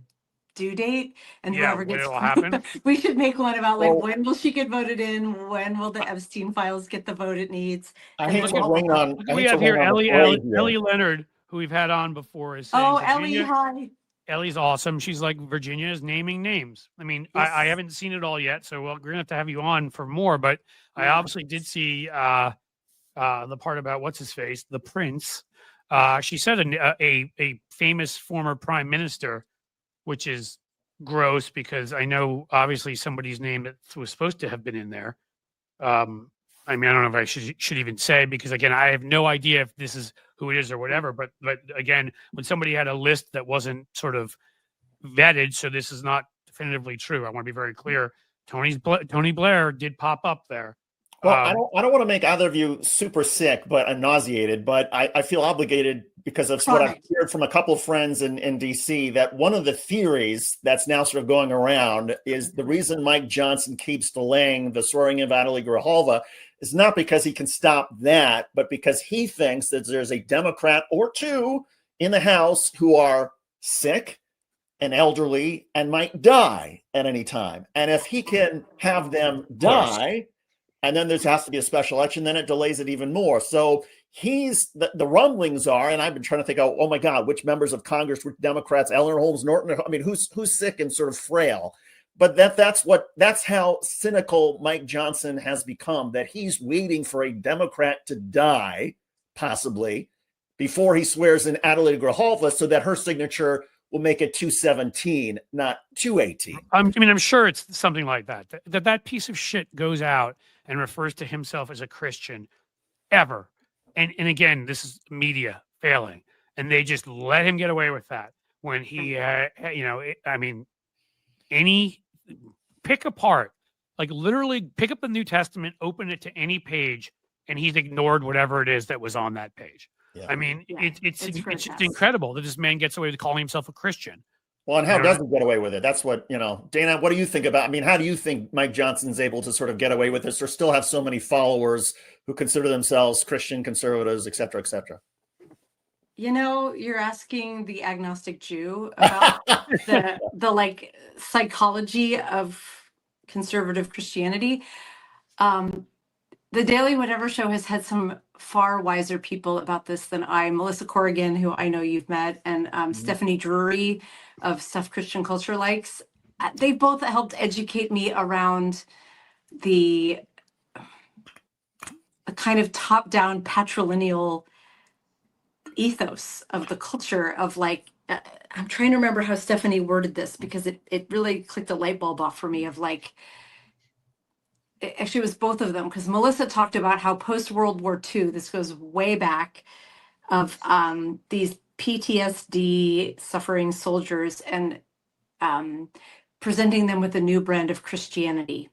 due date and yeah, whoever when gets it'll happen. we should make one about like Well, when will she get voted in? When will the Epstein files get the vote it needs? I And hate then Look to at what will rain on happen? look I what we hate to have here. rain on the Ellie parade here. Ellie Leonard, who we've had on before, is saying Oh, Ellie, Virginia. hi. Ellie's awesome. She's like, Virginia is naming names. I mean, I Yes. haven't seen it all yet, so we're gonna have to have you on for more. But I Yeah. obviously did see the part about what's his face, the prince. She said a famous former prime minister, which is gross because I know obviously somebody's name that was supposed to have been in there. I mean, I don't know if I should even say because again, I have no idea if this is who it is or whatever. But again, when somebody had a list that wasn't sort of vetted, so this is not definitively true. I want to be very clear. Tony Blair did pop up there. Well, I don't want to make either of you super sick, but I'm nauseated. But I feel obligated because of what I've heard from a couple of friends in DC that one of the theories that's now sort of going around is the reason Mike Johnson keeps delaying the swearing of Natalie Grijalva is not because he can stop that, but because he thinks that there's a Democrat or two in the House who are sick and elderly and might die at any time. And if he can have them die, and then there has to be a special election, then it delays it even more. So the rumblings are, and I've been trying to think, oh my God, which members of Congress were Democrats, Eleanor Holmes Norton, I mean, who's sick and sort of frail. But that's how cynical Mike Johnson has become, that he's waiting for a Democrat to die, possibly, before he swears in Natalie Grijalva so that her signature will make it 217, not 218. I mean, I'm sure it's something like that. That piece of shit goes out and refers to himself as a Christian ever. And again, this is media failing. And they just let him get away with that when he, I mean, pick apart, like literally pick up the New Testament, open it to any page, and he's ignored whatever it is that was on that page. Yeah. I mean, it's just incredible that this man gets away with calling himself a Christian. Well, and how does he get away with it? That's what, Dana, what do you think about? I mean, how do you think Mike Johnson's able to sort of get away with this or still have so many followers who consider themselves Christian conservatives, et cetera, et cetera? You're asking the agnostic Jew about the like psychology of conservative Christianity. The Daily Whatever Show has had some far wiser people about this than I. Melissa Corrigan, who I know you've met, and Stephanie Drury of Stuff Christian Culture Likes. They both helped educate me around the kind of top-down patrilineal ethos of the culture of like, I'm trying to remember how Stephanie worded this because it really clicked a light bulb off for me of like, actually it was both of them because Melissa talked about how post-World War II, this goes way back, of these PTSD suffering soldiers and presenting them with a new brand of Christianity.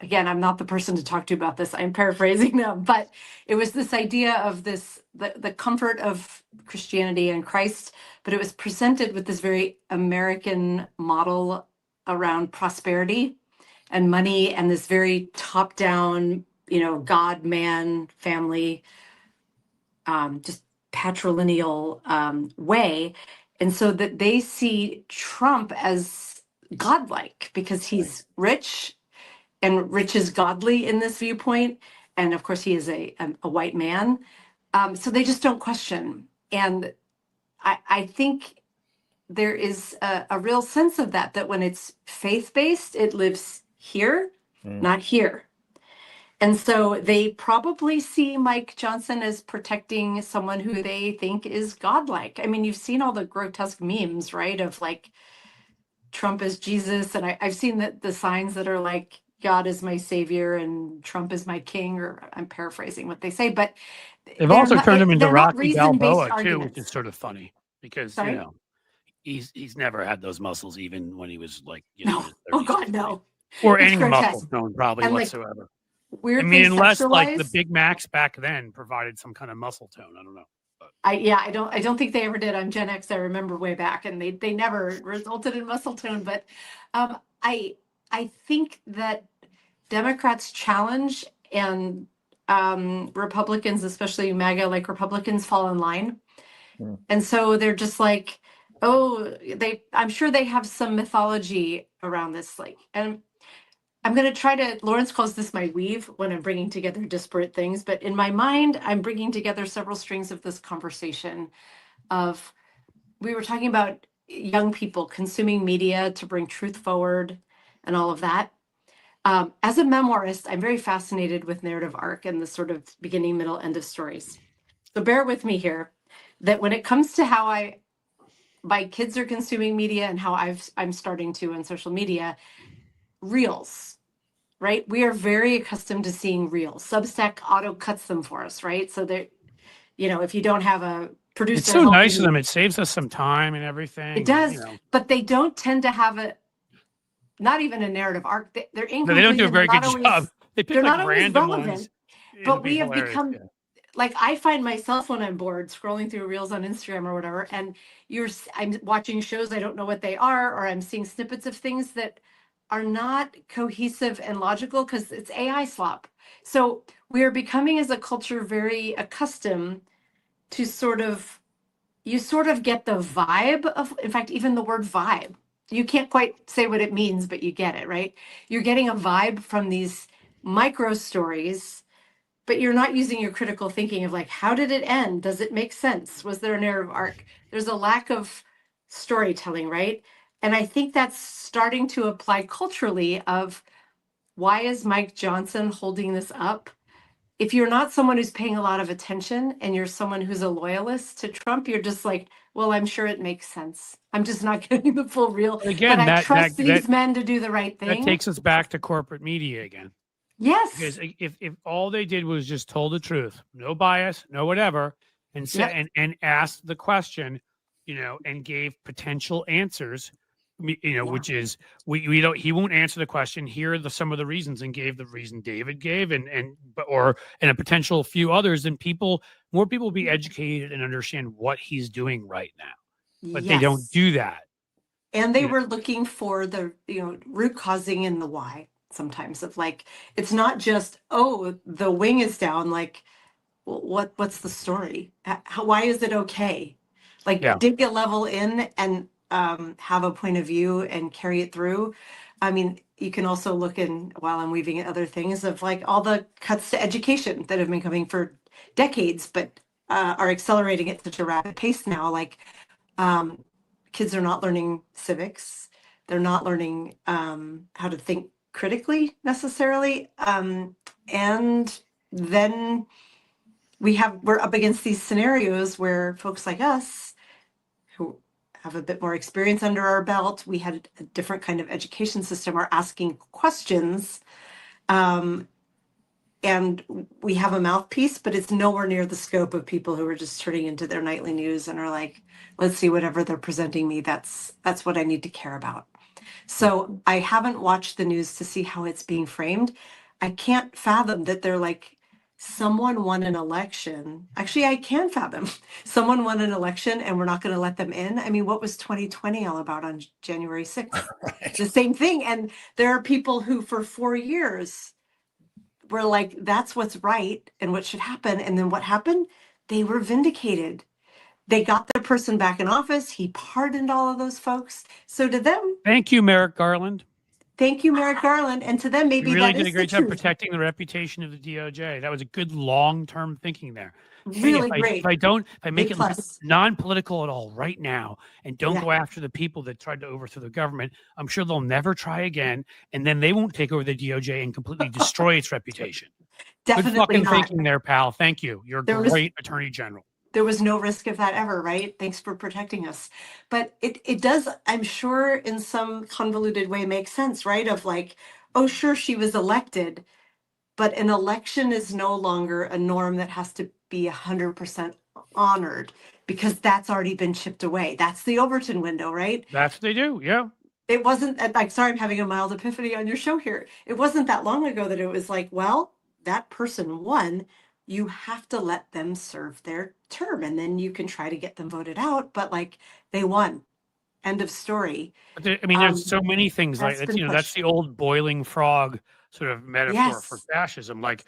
Again, I'm not the person to talk to about this. I'm paraphrasing them, but it was this idea of the comfort of Christianity and Christ, but it was presented with this very American model around prosperity and money and this very top-down, God, man, family, just patrilineal way. And so that they see Trump as godlike because he's rich, and rich is godly in this viewpoint. And of course, he is a white man. So they just don't question. And I think there is a real sense of that when it's faith-based, it lives here, not here. And so they probably see Mike Johnson as protecting someone who they think is godlike. I mean, you've seen all the grotesque memes, right? Of like Trump is Jesus. And I've seen the signs that are like, God is my savior and Trump is my king, or I'm paraphrasing what they say, but they've also turned him into Rocky Balboa too, which is sort of funny because, he's never had those muscles even when he was like, no. Oh God, no. Or any muscle tone probably and whatsoever. Like, I mean, unless like the Big Macs back then provided some kind of muscle tone. I don't know. But. I don't think they ever did. I'm Gen X. I remember way back, and they never resulted in muscle tone. But I think that Democrats' challenge and Republicans, especially MAGA, like Republicans, fall in line. Hmm. And so they're just like, oh, I'm sure they have some mythology around this. Like, and I'm going to try to, Lawrence calls this my weave when I'm bringing together disparate things. But in my mind, I'm bringing together several strings of this conversation of, we were talking about young people consuming media to bring truth forward and all of that. As a memoirist, I'm very fascinated with narrative arc and the sort of beginning, middle, end of stories. So bear with me here, that when it comes to how my kids are consuming media and how I'm starting to on social media, reels, right? We are very accustomed to seeing reels. Substack auto cuts them for us, right? So they're, if you don't have a producer, It's so nice of them. It saves us some time and everything. It does, but they don't tend to have not even a narrative arc. They're incomplete. No, they don't do a very good job. They pick like random ones. But we have become, like, I find myself when I'm bored scrolling through reels on Instagram or whatever, and I'm watching shows, I don't know what they are, or I'm seeing snippets of things that are not cohesive and logical because it's AI slop. So we are becoming as a culture very accustomed to you sort of get the vibe of, in fact, even the word vibe. You can't quite say what it means, but you get it, right? You're getting a vibe from these micro stories, but you're not using your critical thinking of like, how did it end? Does it make sense? Was there a narrative arc? There's a lack of storytelling, right? And I think that's starting to apply culturally of, why is Mike Johnson holding this up? If you're not someone who's paying a lot of attention and you're someone who's a loyalist to Trump, you're just like, well, I'm sure it makes sense. I'm just not getting the full reel. Again, but I trust these men to do the right thing. That takes us back to corporate media again. Yes. Because if all they did was just told the truth, no bias, no whatever, and said and asked the question, and gave potential answers, which is we don't, he won't answer the question. Here are some of the reasons, and gave the reason David gave, and a potential few others, then more people will be educated and understand what he's doing right now. But they don't do that. And they were looking for the root causing and the why sometimes of like, it's not just, oh, the wing is down. Like, what's the story? Why is it okay? Like, dig a level in and have a point of view and carry it through. I mean, you can also look in, while I'm weaving at other things, of like all the cuts to education that have been coming for decades, but are accelerating at such a rapid pace now. Like, kids are not learning civics. They're not learning how to think critically necessarily. And then we're up against these scenarios where folks like us, who have a bit more experience under our belt, we had a different kind of education system, are asking questions. And we have a mouthpiece, but it's nowhere near the scope of people who are just turning into their nightly news and are like, let's see, whatever they're presenting me, that's what I need to care about. So I haven't watched the news to see how it's being framed. I can't fathom that they're like, someone won an election. Actually, I can fathom someone won an election and we're not going to let them in. I mean, what was 2020 all about on January 6th? Right. The same thing. And there are people who for 4 years were like, that's what's right and what should happen. And then what happened? They were vindicated. They got their person back in office. He pardoned all of those folks. So to them, thank you, Merrick Garland. Thank you, Merrick Garland. And to them, maybe you really that did is a great the job truth. Protecting the reputation of the DOJ. That was a good long-term thinking there. Really great. If I make it non-political at all right now and don't go after the people that tried to overthrow the government, I'm sure they'll never try again. And then they won't take over the DOJ and completely destroy its reputation. Definitely good fucking not. thinking there, pal. Thank you. You're a great attorney general. There was no risk of that ever, right? Thanks for protecting us. But it does, I'm sure, in some convoluted way make sense, right? Of like, oh, sure, she was elected, but an election is no longer a norm that has to be 100% honored because that's already been chipped away. That's the Overton window, right? That's what they do, yeah. It wasn't, like, sorry, I'm having a mild epiphany on your show here. It wasn't that long ago that it was like, well, that person won. You have to let them serve their term and then you can try to get them voted out. But like, they won. End of story. But there's so many things like that. That's the old boiling frog sort of metaphor for fascism. Like,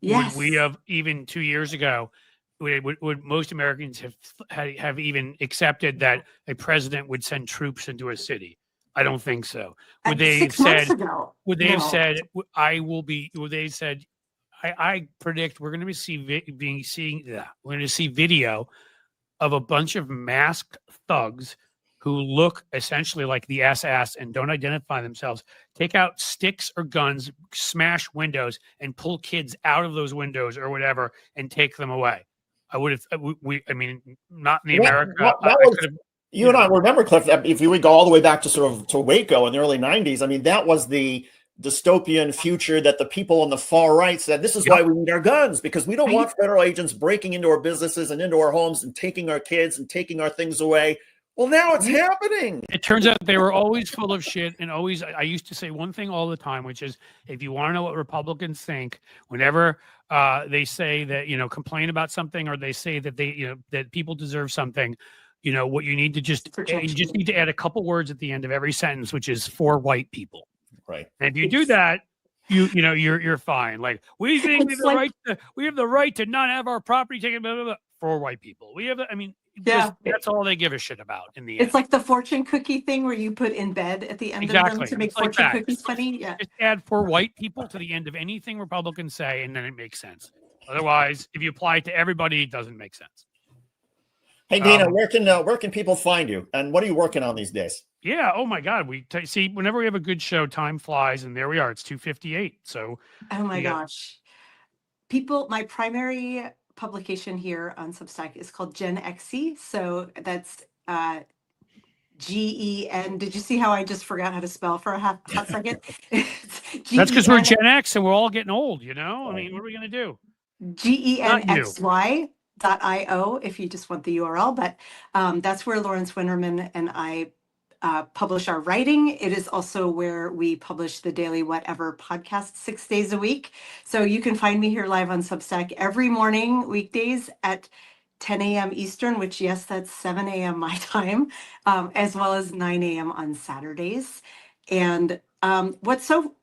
would we Yes. have even 2 years ago, would most Americans have even accepted that a president would send troops into a city? I don't think so. Would they have 6 months said, ago. would they have No. said, I will be, would they have said, I predict we're going to be we're going to see video of a bunch of masked thugs who look essentially like the SS and don't identify themselves, take out sticks or guns, smash windows, and pull kids out of those windows or whatever and take them away. I would have, I mean, not in the America. That I was, could have, you and I remember, Cliff, that if you would go all the way back to sort of to Waco in the early 90s, I mean, that was the dystopian future that the people on the far right said, this is why we need our guns, because we don't want federal agents breaking into our businesses and into our homes and taking our kids and taking our things away. Well, now it's happening. It turns out they were always full of shit. And always, I used to say one thing all the time, which is, if you want to know what Republicans think, whenever they say that, complain about something, or they say that that people deserve something, what you need to you just need to add a couple words at the end of every sentence, which is for white people. Right. And if you do that, you're fine. Like, we think we have the right to not have our property taken, blah, blah, blah, for white people. We have, that's all they give a shit about in the end. It's like the fortune cookie thing where you put in bed at the end of them to make fortune cookies funny. Yeah. Just add for white people to the end of anything Republicans say, and then it makes sense. Otherwise, if you apply it to everybody, it doesn't make sense. Hey, Dana, where can people find you, and what are you working on these days? Yeah. Oh my God. See, whenever we have a good show, time flies, and there we are. It's 2:58. So. Oh my gosh. My primary publication here on Substack is called Gen XE. So that's GEN. Did you see how I just forgot how to spell for a hot second? That's because we're Gen X and we're all getting old. I mean, what are we gonna do? GENXY.io if you just want the URL, but that's where Lawrence Winterman and I publish our writing. It is also where we publish the Daily Whatever podcast 6 days a week. So you can find me here live on Substack every morning, weekdays at 10 a.m. Eastern, which, yes, that's 7 a.m. my time, as well as 9 a.m. on Saturdays. And what's so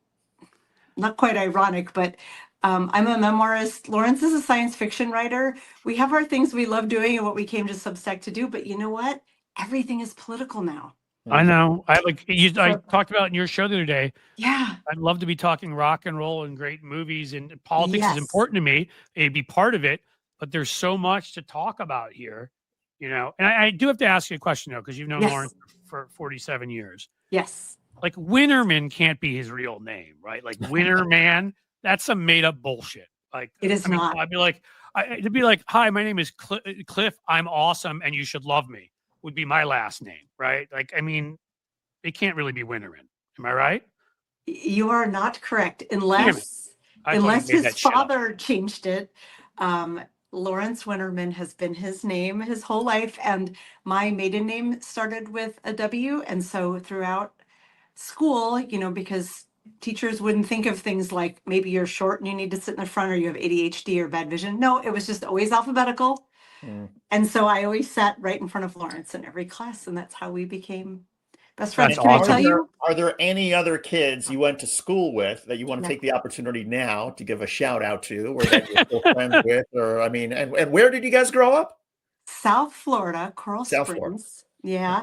not quite ironic, but I'm a memoirist. Lawrence is a science fiction writer. We have our things we love doing and what we came to Substack to do. But you know what? Everything is political now. I know. I talked about in your show the other day. Yeah. I'd love to be talking rock and roll and great movies, and politics is important to me. It'd be part of it, but there's so much to talk about here, And I do have to ask you a question though, because you've known Lawrence for 47 years. Yes. Like, Winterman can't be his real name, right? Like, Winterman, that's some made up bullshit. Like, it is not. I'd be like, hi, my name is Cliff. I'm awesome, and you should love me. Would be my last name, right? Like, I mean, it can't really be Winterman. Am I right? You are not correct, unless his father changed it. Lawrence Winterman has been his name his whole life, and my maiden name started with a W. And so throughout school, because teachers wouldn't think of things like maybe you're short and you need to sit in the front, or you have ADHD or bad vision. No, it was just always alphabetical. And so I always sat right in front of Lawrence in every class, and that's how we became best friends. Can I tell you? Are there any other kids you went to school with that you want to take the opportunity now to give a shout out to, or that you're still friends with? Or and where did you guys grow up? South Florida, Coral Springs. Florida. Yeah.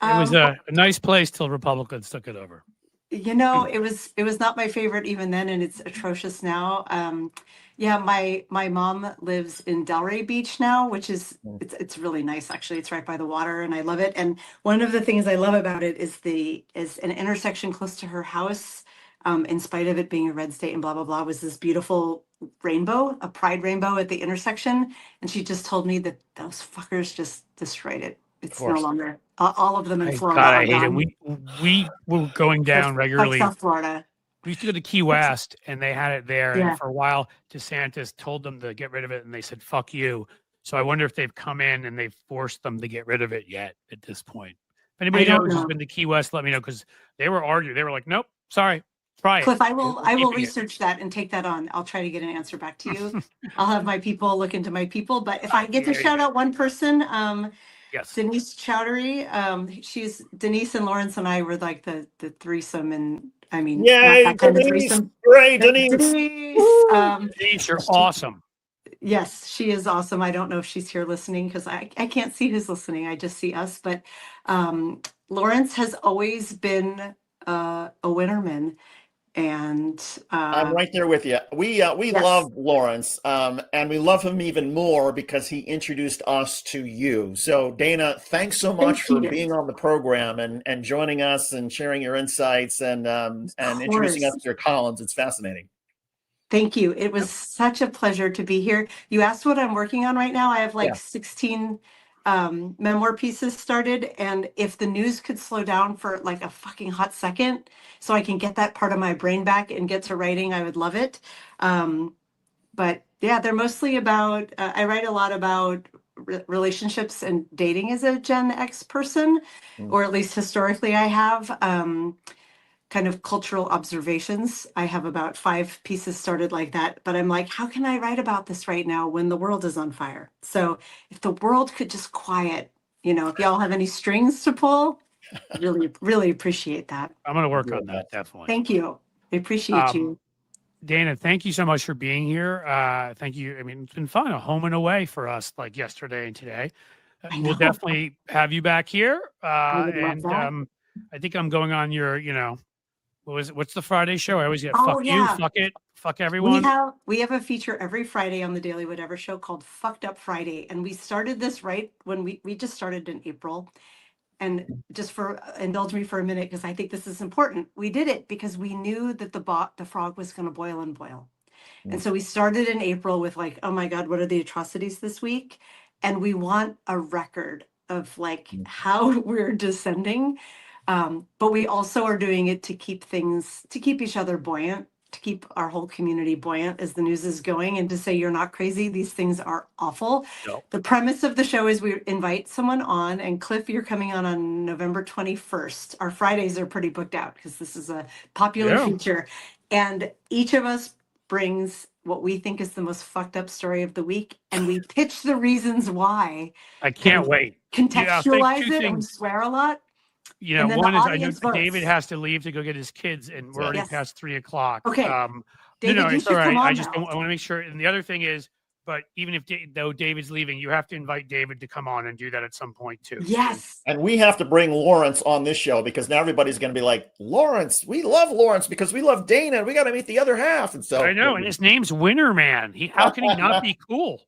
It was a nice place till Republicans took it over. It was not my favorite even then, and it's atrocious now. My mom lives in Delray Beach now, which is it's really nice actually. It's right by the water, and I love it. And one of the things I love about it is an intersection close to her house. In spite of it being a red state and blah blah blah, was this beautiful rainbow, a pride rainbow at the intersection. And she just told me that those fuckers just destroyed it. It's no longer all of them in Florida. God, I hate it. We were going down regularly. South Florida. We used to go to Key West, and they had it there. And for a while, DeSantis told them to get rid of it, and they said, fuck you. So I wonder if they've come in and they've forced them to get rid of it yet at this point. If anybody knows who's been to Key West, let me know, because they were arguing. They were like, nope, sorry, try it. Cliff, I will research that and take that on. I'll try to get an answer back to you. I'll have my people look into my people. But if I get to shout out one person, yes, Denise Chowdhury. Denise and Lawrence and I were like the threesome in I mean, not Yay, that kind of Denise! threesome. Great, Denise! Denise, Denise, you're awesome. yes, she is awesome. I don't know if she's here listening because I can't see who's listening. I just see us. But Lawrence has always been a winnerman. And I'm right there with you. We yes. love Lawrence, and we love him even more because he introduced us to you. So Dana, thanks so much for you. being on the program and joining us and sharing your insights and introducing us to your columns. It's fascinating. Thank you. It was such a pleasure to be here. You asked what I'm working on right now. I have like 16 memoir pieces started, and if the news could slow down for like a fucking hot second so I can get that part of my brain back and get to writing, I would love it. But yeah, they're mostly about I write a lot about relationships and dating as a Gen X person, or at least historically I have. Kind of cultural observations. I have about 5 pieces started like that, but I'm like, how can I write about this right now when the world is on fire? So if the world could just quiet, if y'all have any strings to pull, really, really appreciate that. I'm going to work on that, definitely. Thank you. I appreciate you. Dana, thank you so much for being here. Thank you. I mean, it's been fun, a home and away for us, like yesterday and today. We'll definitely have you back here. And I think I'm going on your, what's the Friday show? I always get fuck you, fuck it, fuck everyone. We have a feature every Friday on the Daily Whatever show called Fucked Up Friday. And we started this right when we just started in April. And just indulge me for a minute, because I think this is important. We did it because we knew that the frog was going to boil and boil. And so we started in April with like, oh my God, what are the atrocities this week? And we want a record of like how we're descending. But we also are doing it to keep each other buoyant, to keep our whole community buoyant as the news is going, and to say you're not crazy. These things are awful. No. The premise of the show is we invite someone on, and Cliff, you're coming on November 21st. Our Fridays are pretty booked out because this is a popular feature. And each of us brings what we think is the most fucked up story of the week, and we pitch the reasons why. I can't wait. Contextualize it, and we swear a lot. One is I know David has to leave to go get his kids, and we're already past 3:00. Okay. David, it's all right. I want to make sure. And the other thing is, but even if though David's leaving, you have to invite David to come on and do that at some point too. Yes. And we have to bring Lawrence on this show, because now everybody's going to be like, Lawrence, we love Lawrence because we love Dana. We got to meet the other half. And so I know. And his name's Winner Man. How can he not be cool?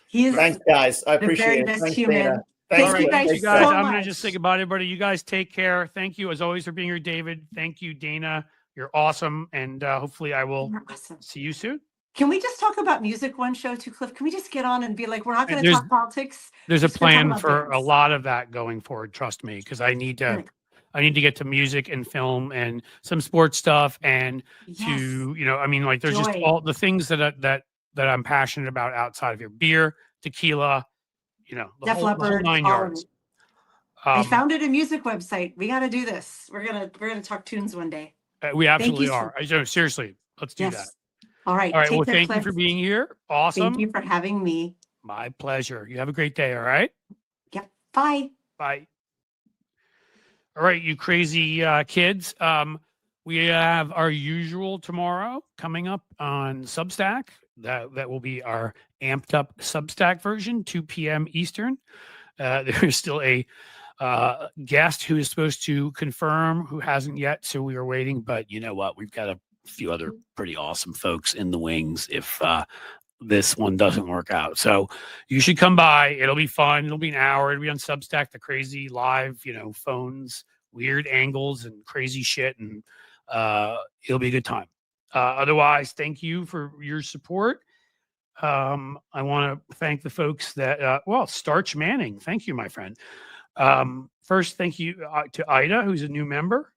He is. Thanks, guys. I appreciate it. Thanks, Dana. Thank you guys so much. I'm going to just say goodbye to everybody. You guys take care. Thank you as always for being here, David. Thank you, Dana. You're awesome. And hopefully I will see you soon. Can we just talk about music one show too, Cliff? Can we just get on and be like, we're not going to talk politics? There's a plan for a lot of that going forward. Trust me, because I need to get to music and film and some sports stuff and to, there's just all the things that I'm passionate about outside of here. Beer, tequila, the whole 9 yards. I founded a music website. We got to do this. We're gonna talk tunes one day. We absolutely are. Seriously, let's do that. All right. Well, thank you for being here. Awesome. Thank you for having me. My pleasure. You have a great day. All right. Yep. Bye. Bye. All right, you crazy kids. We have our usual tomorrow coming up on Substack. That will be our amped up Substack version, 2 p.m. Eastern. There's still a guest who is supposed to confirm, who hasn't yet, so we are waiting. But you know what? We've got a few other pretty awesome folks in the wings if this one doesn't work out. So you should come by. It'll be fun. It'll be an hour. It'll be on Substack, the crazy live, phones, weird angles and crazy shit. And it'll be a good time. Otherwise, thank you for your support. I want to thank the folks that, Starch Manning. Thank you, my friend. First, thank you to Ida, who's a new member,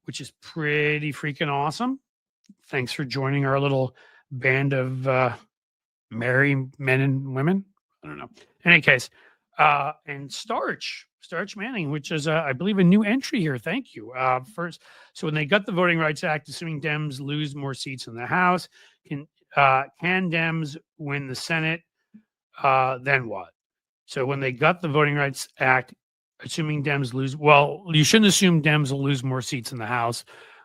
which is pretty freaking awesome. Thanks for joining our little band of merry men and women. I don't know. In any case, and Starch Manning, which is, I believe, a new entry here. Thank you. First, so when they got the Voting Rights Act, assuming Dems lose more seats in the House, can Dems win the Senate? Then what? So when they got the Voting Rights Act, assuming Dems lose, well, you shouldn't assume Dems will lose more seats in the House.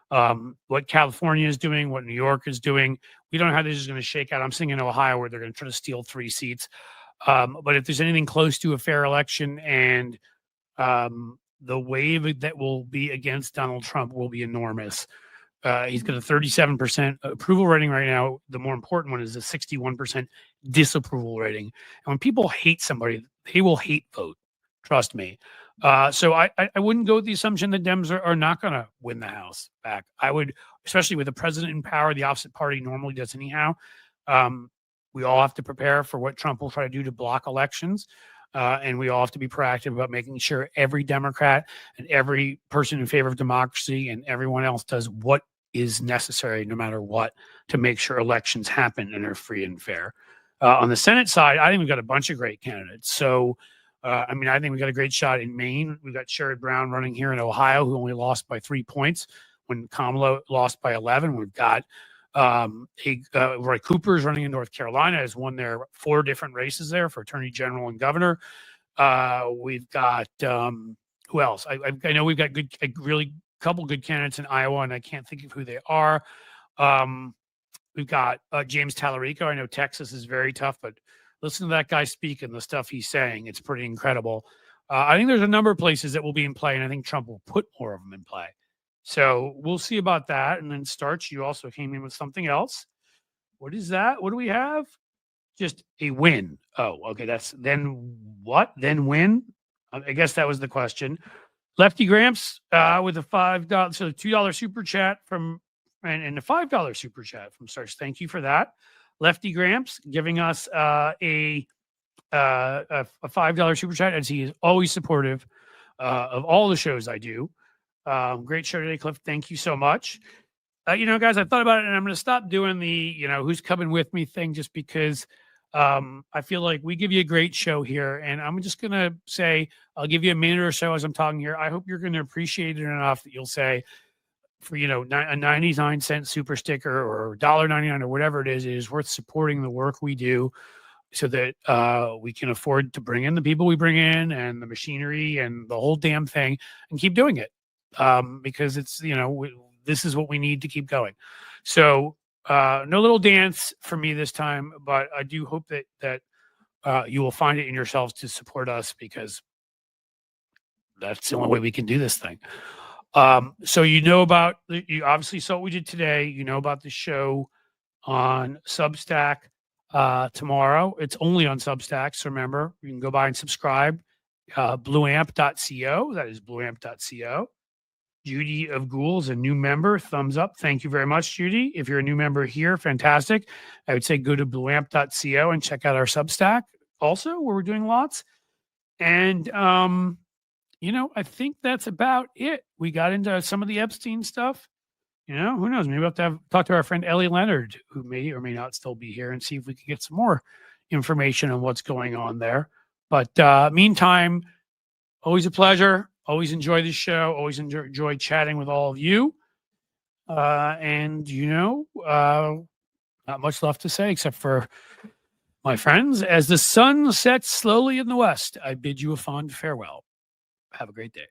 what California is doing, what New York is doing. We don't know how this is going to shake out. I'm seeing in Ohio where they're going to try to steal 3 seats. But if there's anything close to a fair election and the wave that will be against Donald Trump will be enormous. He's got a 37% approval rating right now. The more important one is a 61% disapproval rating. And when people hate somebody, they will hate vote. Trust me. So I wouldn't go with the assumption that Dems are not going to win the House back. I would, especially with the president in power, the opposite party normally does anyhow. We all have to prepare for what Trump will try to do to block elections. And we all have to be proactive about making sure every Democrat and every person in favor of democracy and everyone else does what is necessary, no matter what, to make sure elections happen and are free and fair. On the Senate side, I think we've got a bunch of great candidates. So, I think we got a great shot in Maine. We've got Sherrod Brown running here in Ohio, who only lost by 3 points when Kamala lost by 11. We've got Roy Cooper is running in North Carolina, has won their 4 different races there for attorney general and governor. We've got who else? I know we've got really couple good candidates in Iowa, and I can't think of who they are. We've got James Tallarico. I know Texas is very tough, but listen to that guy speak and the stuff he's saying. It's pretty incredible. I think there's a number of places that will be in play, and I think Trump will put more of them in play. So we'll see about that. And then Starch, you also came in with something else. What is that? What do we have? Just a win. Oh, okay. That's then what? Then win? I guess that was the question. Lefty Gramps with a $5, so $2 super chat from and a $5 super chat from Starch. Thank you for that. Lefty Gramps giving us a $5 super chat, as he is always supportive of all the shows I do. Great show today, Cliff. Thank you so much. Guys, I thought about it, and I'm going to stop doing the, who's coming with me thing, just because I feel like we give you a great show here, and I'm just going to say, I'll give you a minute or so as I'm talking here. I hope you're going to appreciate it enough that you'll say, for, a 99-cent super sticker or $1.99 or whatever it is worth supporting the work we do, so that we can afford to bring in the people we bring in and the machinery and the whole damn thing and keep doing it. Because it's, this is what we need to keep going. So no little dance for me this time, but I do hope that you will find it in yourselves to support us, because that's the only way we can do this thing. So you obviously saw what we did today. About the show on Substack tomorrow. It's only on Substack, so remember, you can go by and subscribe. Blueamp.co. That is blueamp.co. Judy of Ghoul is a new member. Thumbs up. Thank you very much, Judy. If you're a new member here, fantastic. I would say go to blueamp.co and check out our Substack also, where we're doing lots. And, I think that's about it. We got into some of the Epstein stuff. Who knows? Maybe we'll have to talk to our friend Ellie Leonard, who may or may not still be here, and see if we can get some more information on what's going on there. But meantime, always a pleasure. Always enjoy the show. Always enjoy chatting with all of you. And, not much left to say except for, my friends, as the sun sets slowly in the west, I bid you a fond farewell. Have a great day.